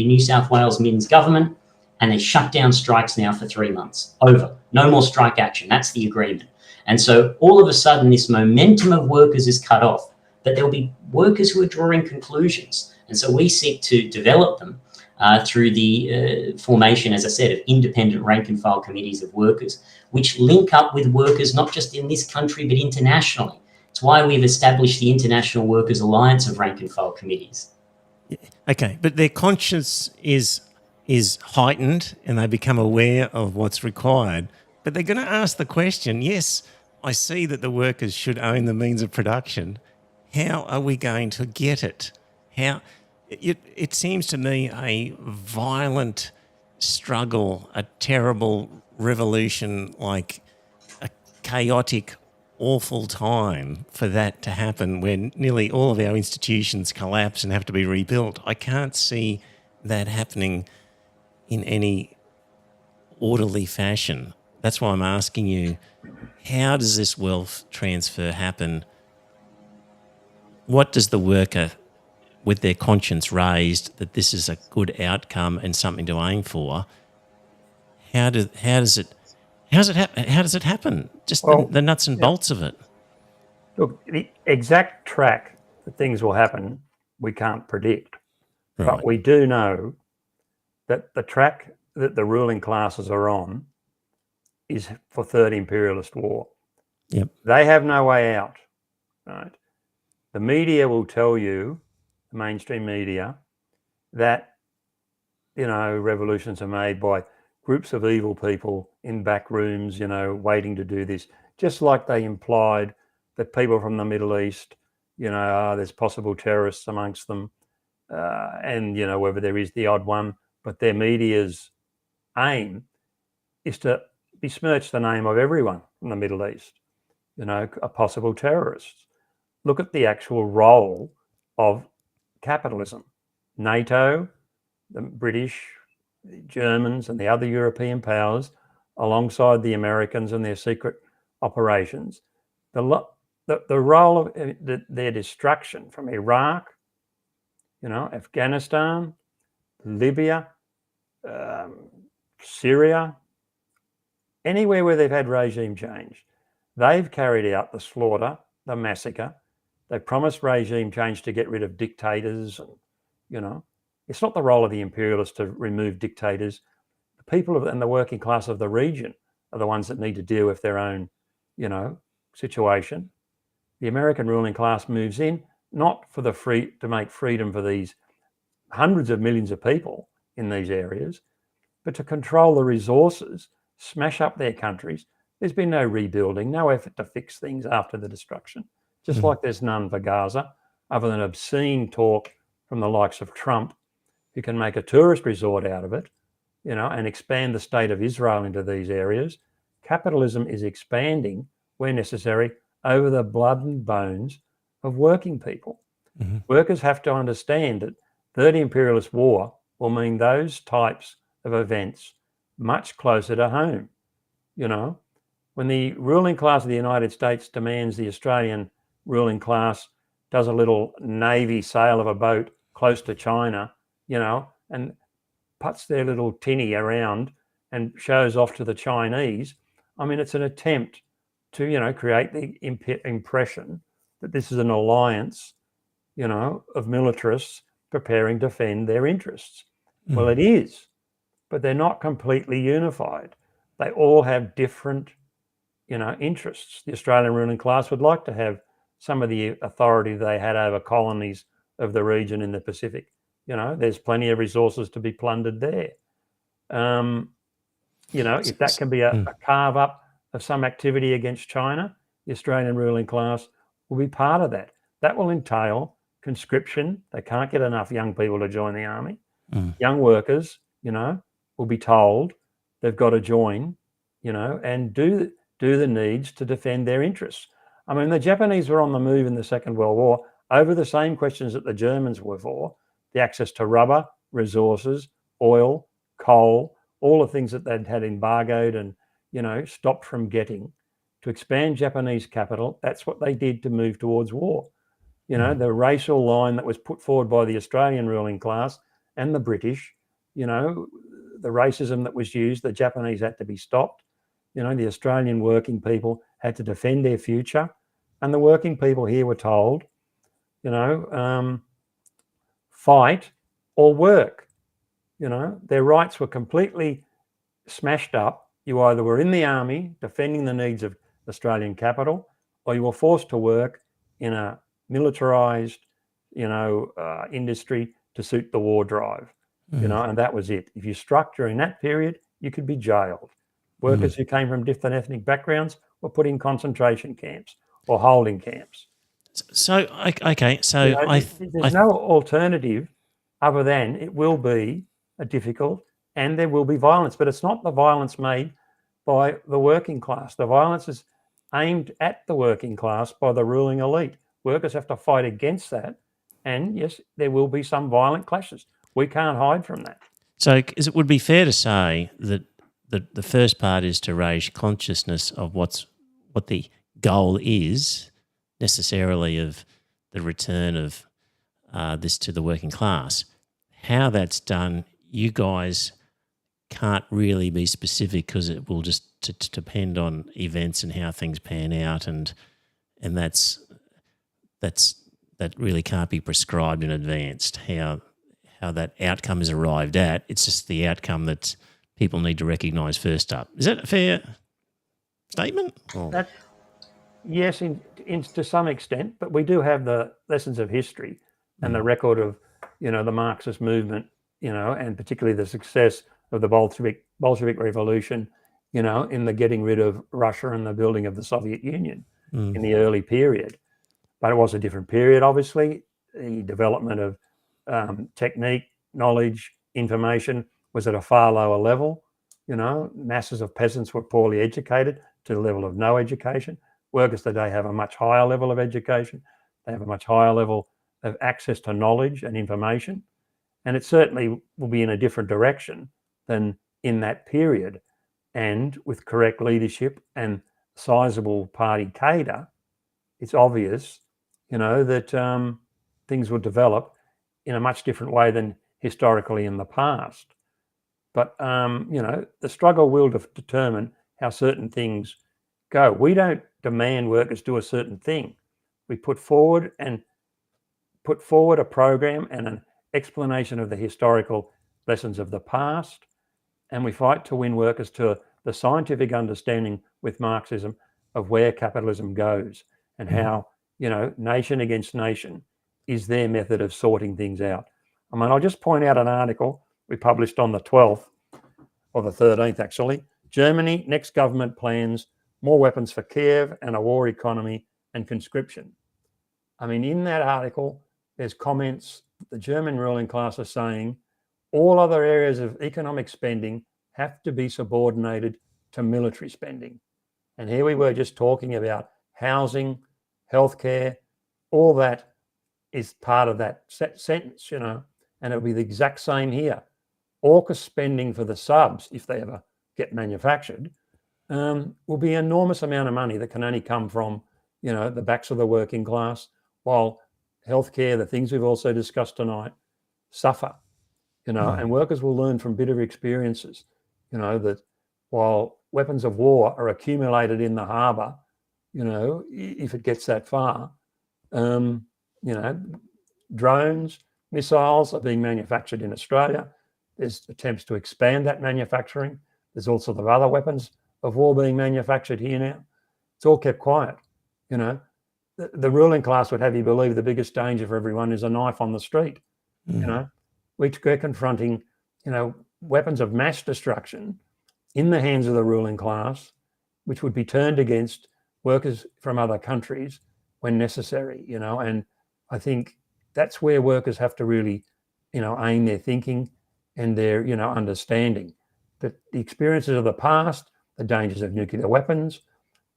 New South Wales Min's government, and they shut down strikes now for 3 months. Over. No more strike action. That's the agreement. And so all of a sudden, this momentum of workers is cut off, but there'll be workers who are drawing conclusions. And so we seek to develop them through the formation, as I said, of independent rank and file committees of workers, which link up with workers not just in this country, but internationally. It's why we've established the International Workers' Alliance of Rank and File Committees. Okay, but their conscience is heightened and they become aware of what's required. But they're going to ask the question, yes, I see that the workers should own the means of production. How are we going to get it? It seems to me a violent struggle, a terrible revolution, like a chaotic, awful time for that to happen when nearly all of our institutions collapse and have to be rebuilt. I can't see that happening in any orderly fashion. That's why I'm asking you, how does this wealth transfer happen? What does the worker, with their conscience raised that this is a good outcome and something to aim for, how does it happen? Just the nuts and bolts of it. Look, the exact track that things will happen, we can't predict. Right. But we do know that the track that the ruling classes are on is for third imperialist war. Yep. They have no way out, right? The media will tell you, the mainstream media, that, revolutions are made by groups of evil people in back rooms, waiting to do this, just like they implied that people from the Middle East, there's possible terrorists amongst them, and, whether there is the odd one, but their media's aim is to besmirch the name of everyone from the Middle East, a possible terrorists. Look at the actual role of capitalism. NATO, the British, the Germans and the other European powers, alongside the Americans and their secret operations, the role of their destruction from Iraq, Afghanistan, Libya, Syria, anywhere where they've had regime change, they've carried out the slaughter, the massacre. They promised regime change to get rid of dictators. And, it's not the role of the imperialists to remove dictators. The people and the working class of the region are the ones that need to deal with their own, situation. The American ruling class moves in, not for to make freedom for these hundreds of millions of people in these areas, but to control the resources, smash up their countries. There's been no rebuilding, no effort to fix things after the destruction, just like there's none for Gaza, other than obscene talk from the likes of Trump, who can make a tourist resort out of it, and expand the state of Israel into these areas. Capitalism is expanding, where necessary, over the blood and bones of working people. Mm-hmm. Workers have to understand that third imperialist war will mean those types of events much closer to home. When the ruling class of the United States demands the Australian ruling class does a little navy sail of a boat close to China, and puts their little tinny around and shows off to the Chinese, it's an attempt to, create the impression that this is an alliance, of militarists preparing to defend their interests. Mm. Well, it is, but they're not completely unified. They all have different, interests. The Australian ruling class would like to have some of the authority they had over colonies of the region in the Pacific. There's plenty of resources to be plundered there. If that can be a carve up of some activity against China, the Australian ruling class will be part of that. That will entail conscription. They can't get enough young people to join the army. Young workers, will be told they've got to join, and do the needs to defend their interests. The Japanese were on the move in the Second World War over the same questions that the Germans were for: the access to rubber, resources, oil, coal, all the things that they'd had embargoed and, stopped from getting. To expand Japanese capital, that's what they did to move towards war. The racial line that was put forward by the Australian ruling class and the British, the racism that was used, the Japanese had to be stopped. The Australian working people had to defend their future. And the working people here were told, fight or work. Their rights were completely smashed up. You either were in the army defending the needs of Australian capital, or you were forced to work in a militarized, industry to suit the war drive, and that was it. If you struck during that period, you could be jailed. Workers who came from different ethnic backgrounds were put in concentration camps or holding camps. So, okay, so there's no alternative other than it will be a difficult, and there will be violence, but it's not the violence made by the working class. The violence is aimed at the working class by the ruling elite. Workers have to fight against that, and yes, there will be some violent clashes. We can't hide from that. So it would be fair to say that the first part is to raise consciousness of what the goal is necessarily of the return of this to the working class. How that's done, you guys can't really be specific because it will just depend on events and how things pan out, and that really can't be prescribed in advance. how that outcome is arrived at. It's just the outcome that people need to recognise first up. Is that a fair statement? Or? That, yes, to some extent, but we do have the lessons of history and the record of, the Marxist movement, and particularly the success of the Bolshevik Revolution, in the getting rid of Russia and the building of the Soviet Union in the early period. But it was a different period, obviously. The development of technique, knowledge, information was at a far lower level. Masses of peasants were poorly educated to the level of no education. Workers today have a much higher level of education. They have a much higher level of access to knowledge and information. And it certainly will be in a different direction than in that period. And with correct leadership and sizable party cadre, it's obvious, that things will develop in a much different way than historically in the past. But, the struggle will determine how certain things go. We don't demand workers do a certain thing. We put forward a program and an explanation of the historical lessons of the past, and we fight to win workers to the scientific understanding with Marxism of where capitalism goes and how, nation against nation is their method of sorting things out. I'll just point out an article we published on the 12th, or the 13th actually. Germany, next government plans more weapons for Kiev and a war economy and conscription. In that article, there's comments the German ruling class are saying all other areas of economic spending have to be subordinated to military spending. And here we were just talking about housing, healthcare, all that is part of that sentence, and it'll be the exact same here. AUKUS spending for the subs, if they ever get manufactured, will be an enormous amount of money that can only come from, the backs of the working class, while healthcare, the things we've also discussed tonight, suffer, and workers will learn from bitter experiences, that while weapons of war are accumulated in the harbour, if it gets that far, drones, missiles are being manufactured in Australia. There's attempts to expand that manufacturing. There's all sorts of other weapons of war being manufactured here now. It's all kept quiet. The ruling class would have you believe the biggest danger for everyone is a knife on the street. We're confronting, weapons of mass destruction in the hands of the ruling class, which would be turned against workers from other countries when necessary, and I think that's where workers have to really, aim their thinking and their, understanding that the experiences of the past, the dangers of nuclear weapons,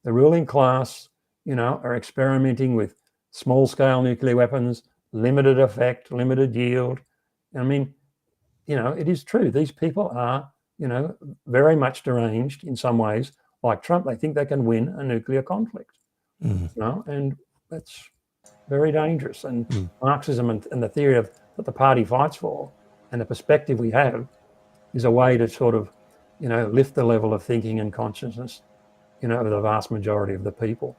the ruling class, are experimenting with small-scale nuclear weapons, limited effect, limited yield. It is true. These people are, very much deranged in some ways. Like Trump, they think they can win a nuclear conflict, and that's very dangerous. And Marxism and the theory of that the party fights for and the perspective we have is a way to sort of, lift the level of thinking and consciousness, of the vast majority of the people.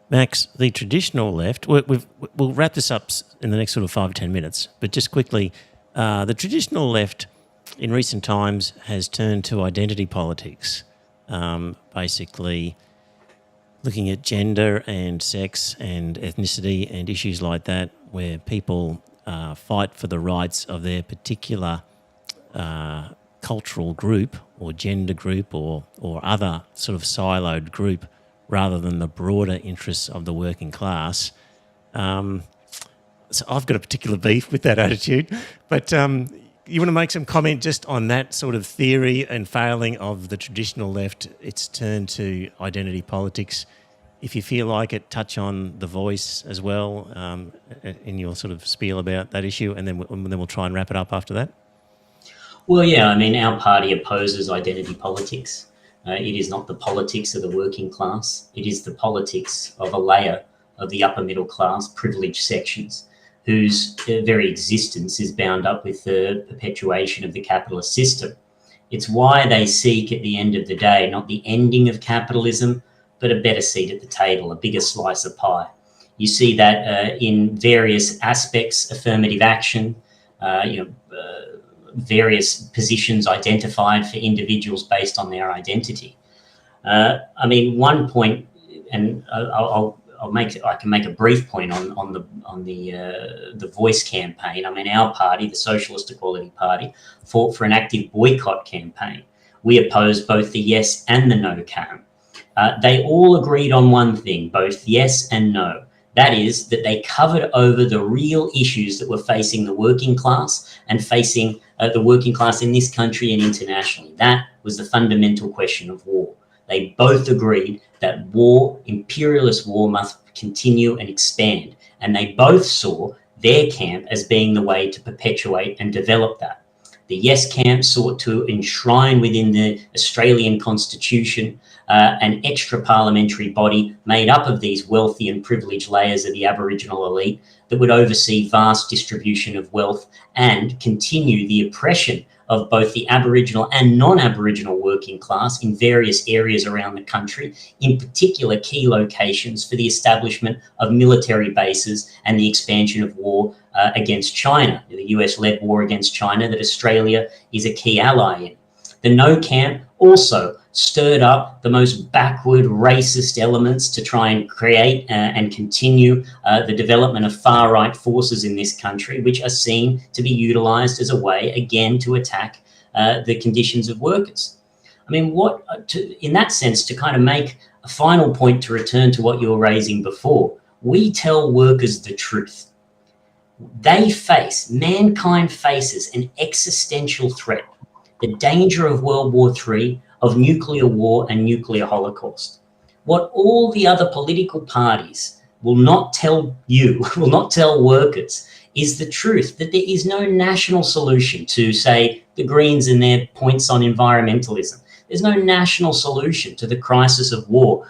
Max, the traditional left, we'll wrap this up in the next sort of 5 or 10 minutes, but just quickly, the traditional left in recent times has turned to identity politics, basically looking at gender and sex and ethnicity and issues like that, where people fight for the rights of their particular cultural group or gender group or other sort of siloed group rather than the broader interests of the working class. So I've got a particular beef with that attitude, but you want to make some comment just on that sort of theory and failing of the traditional left? It's turned to identity politics. If you feel like it, touch on The Voice as well in your sort of spiel about that issue, and then we'll try and wrap it up after that. Well, yeah, our party opposes identity politics. It is not the politics of the working class. It is the politics of a layer of the upper middle class privileged sections whose very existence is bound up with the perpetuation of the capitalist system. It's why they seek at the end of the day, not the ending of capitalism, but a better seat at the table, a bigger slice of pie. You see that in various aspects, affirmative action, various positions identified for individuals based on their identity. I mean, one point, and I can make a brief point on the Voice campaign. I mean, our party, the Socialist Equality Party, fought for an active boycott campaign. We opposed both the yes and the no camp. They all agreed on one thing, both yes and no. That is that they covered over the real issues that were facing the working class and facing the working class in this country and internationally. That was the fundamental question of war. They both agreed that war, imperialist war, must continue and expand. And they both saw their camp as being the way to perpetuate and develop that. The Yes camp sought to enshrine within the Australian Constitution an extra parliamentary body made up of these wealthy and privileged layers of the Aboriginal elite that would oversee vast distribution of wealth and continue the oppression of both the Aboriginal and non-Aboriginal working class in various areas around the country, in particular key locations for the establishment of military bases and the expansion of war against China, the US-led war against China that Australia is a key ally in. The No camp also stirred up the most backward racist elements to try and create and continue the development of far-right forces in this country, which are seen to be utilised as a way, again, to attack the conditions of workers. I mean, in that sense, to kind of make a final point to return to what you were raising before, we tell workers the truth. Mankind faces an existential threat, the danger of World War III, of nuclear war and nuclear holocaust. What all the other political parties will not tell you, will not tell workers, is the truth that there is no national solution to, say, the Greens and their points on environmentalism. There's no national solution to the crisis of war.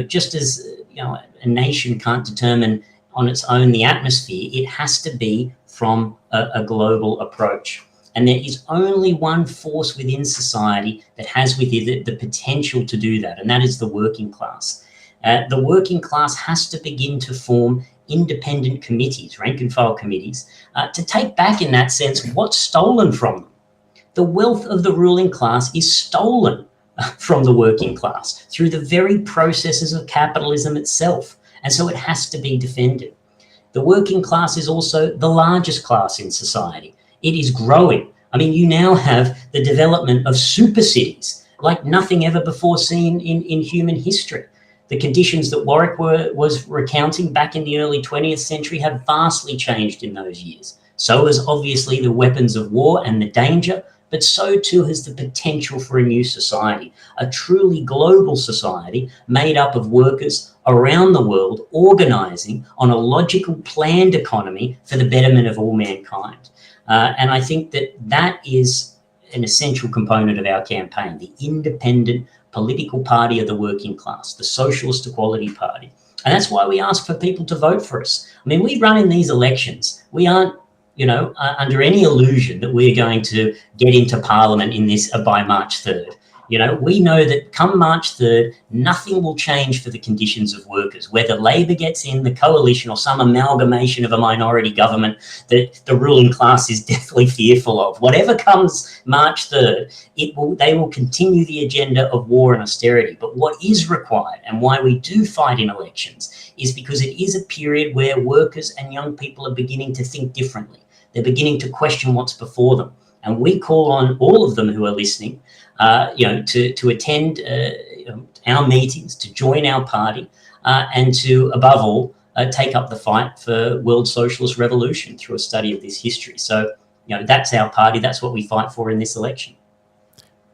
Just as a nation can't determine on its own the atmosphere, it has to be from a global approach. And there is only one force within society that has within it the potential to do that, and that is the working class. The working class has to begin to form independent committees, rank and file committees, to take back, in that sense, what's stolen from them. The wealth of the ruling class is stolen from the working class through the very processes of capitalism itself, and so it has to be defended. The working class is also the largest class in society. It is growing. I mean, you now have the development of super cities like nothing ever before seen in human history. The conditions that Warwick was recounting back in the early 20th century have vastly changed in those years. So has obviously the weapons of war and the danger, but so too has the potential for a new society, a truly global society made up of workers around the world organising on a logical, planned economy for the betterment of all mankind. And I think that is an essential component of our campaign, the independent political party of the working class, the Socialist Equality Party. And that's why we ask for people to vote for us. I mean, we run in these elections. We aren't, under any illusion that we're going to get into Parliament in this by March 3rd. We know that come March 3rd, nothing will change for the conditions of workers, whether Labor gets in, the coalition, or some amalgamation of a minority government that the ruling class is deathly fearful of. Whatever comes March 3rd, they will continue the agenda of war and austerity. But what is required, and why we do fight in elections, is because it is a period where workers and young people are beginning to think differently. They're beginning to question what's before them. And we call on all of them who are listening to attend our meetings, to join our party, and to, above all, take up the fight for world socialist revolution through a study of this history. So, that's our party. That's what we fight for in this election.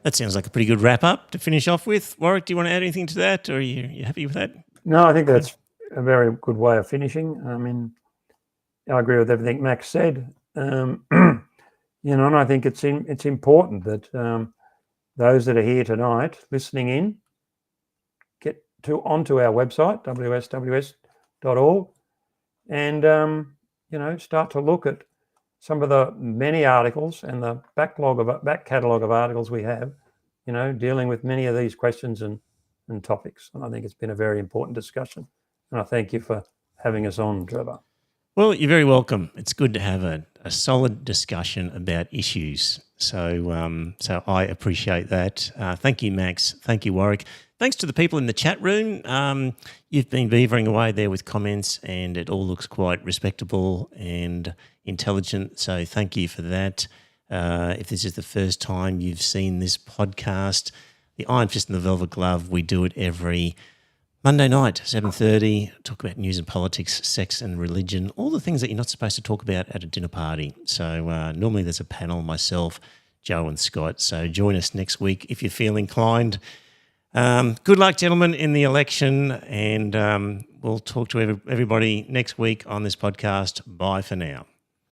That sounds like a pretty good wrap up to finish off with. Warwick, do you want to add anything to that, or are you happy with that? No, I think that's a very good way of finishing. I mean, I agree with everything Max said. And I think it's important that those that are here tonight listening in get onto our website, wsws.org, and start to look at some of the many articles and the back catalogue of articles we have, dealing with many of these questions and topics. And I think it's been a very important discussion. And I thank you for having us on, Trevor. Well, you're very welcome. It's good to have a a solid discussion about issues. So I appreciate that. Thank you, Max. Thank you, Warwick. Thanks to the people in the chat room. You've been beavering away there with comments, and it all looks quite respectable and intelligent. So thank you for that. If this is the first time you've seen this podcast, the Iron Fist and the Velvet Glove, we do it every Monday night, 7:30, talk about news and politics, sex and religion, all the things that you're not supposed to talk about at a dinner party. So normally there's a panel, myself, Joe and Scott. So join us next week if you feel inclined. Good luck, gentlemen, in the election, and we'll talk to everybody next week on this podcast. Bye for now.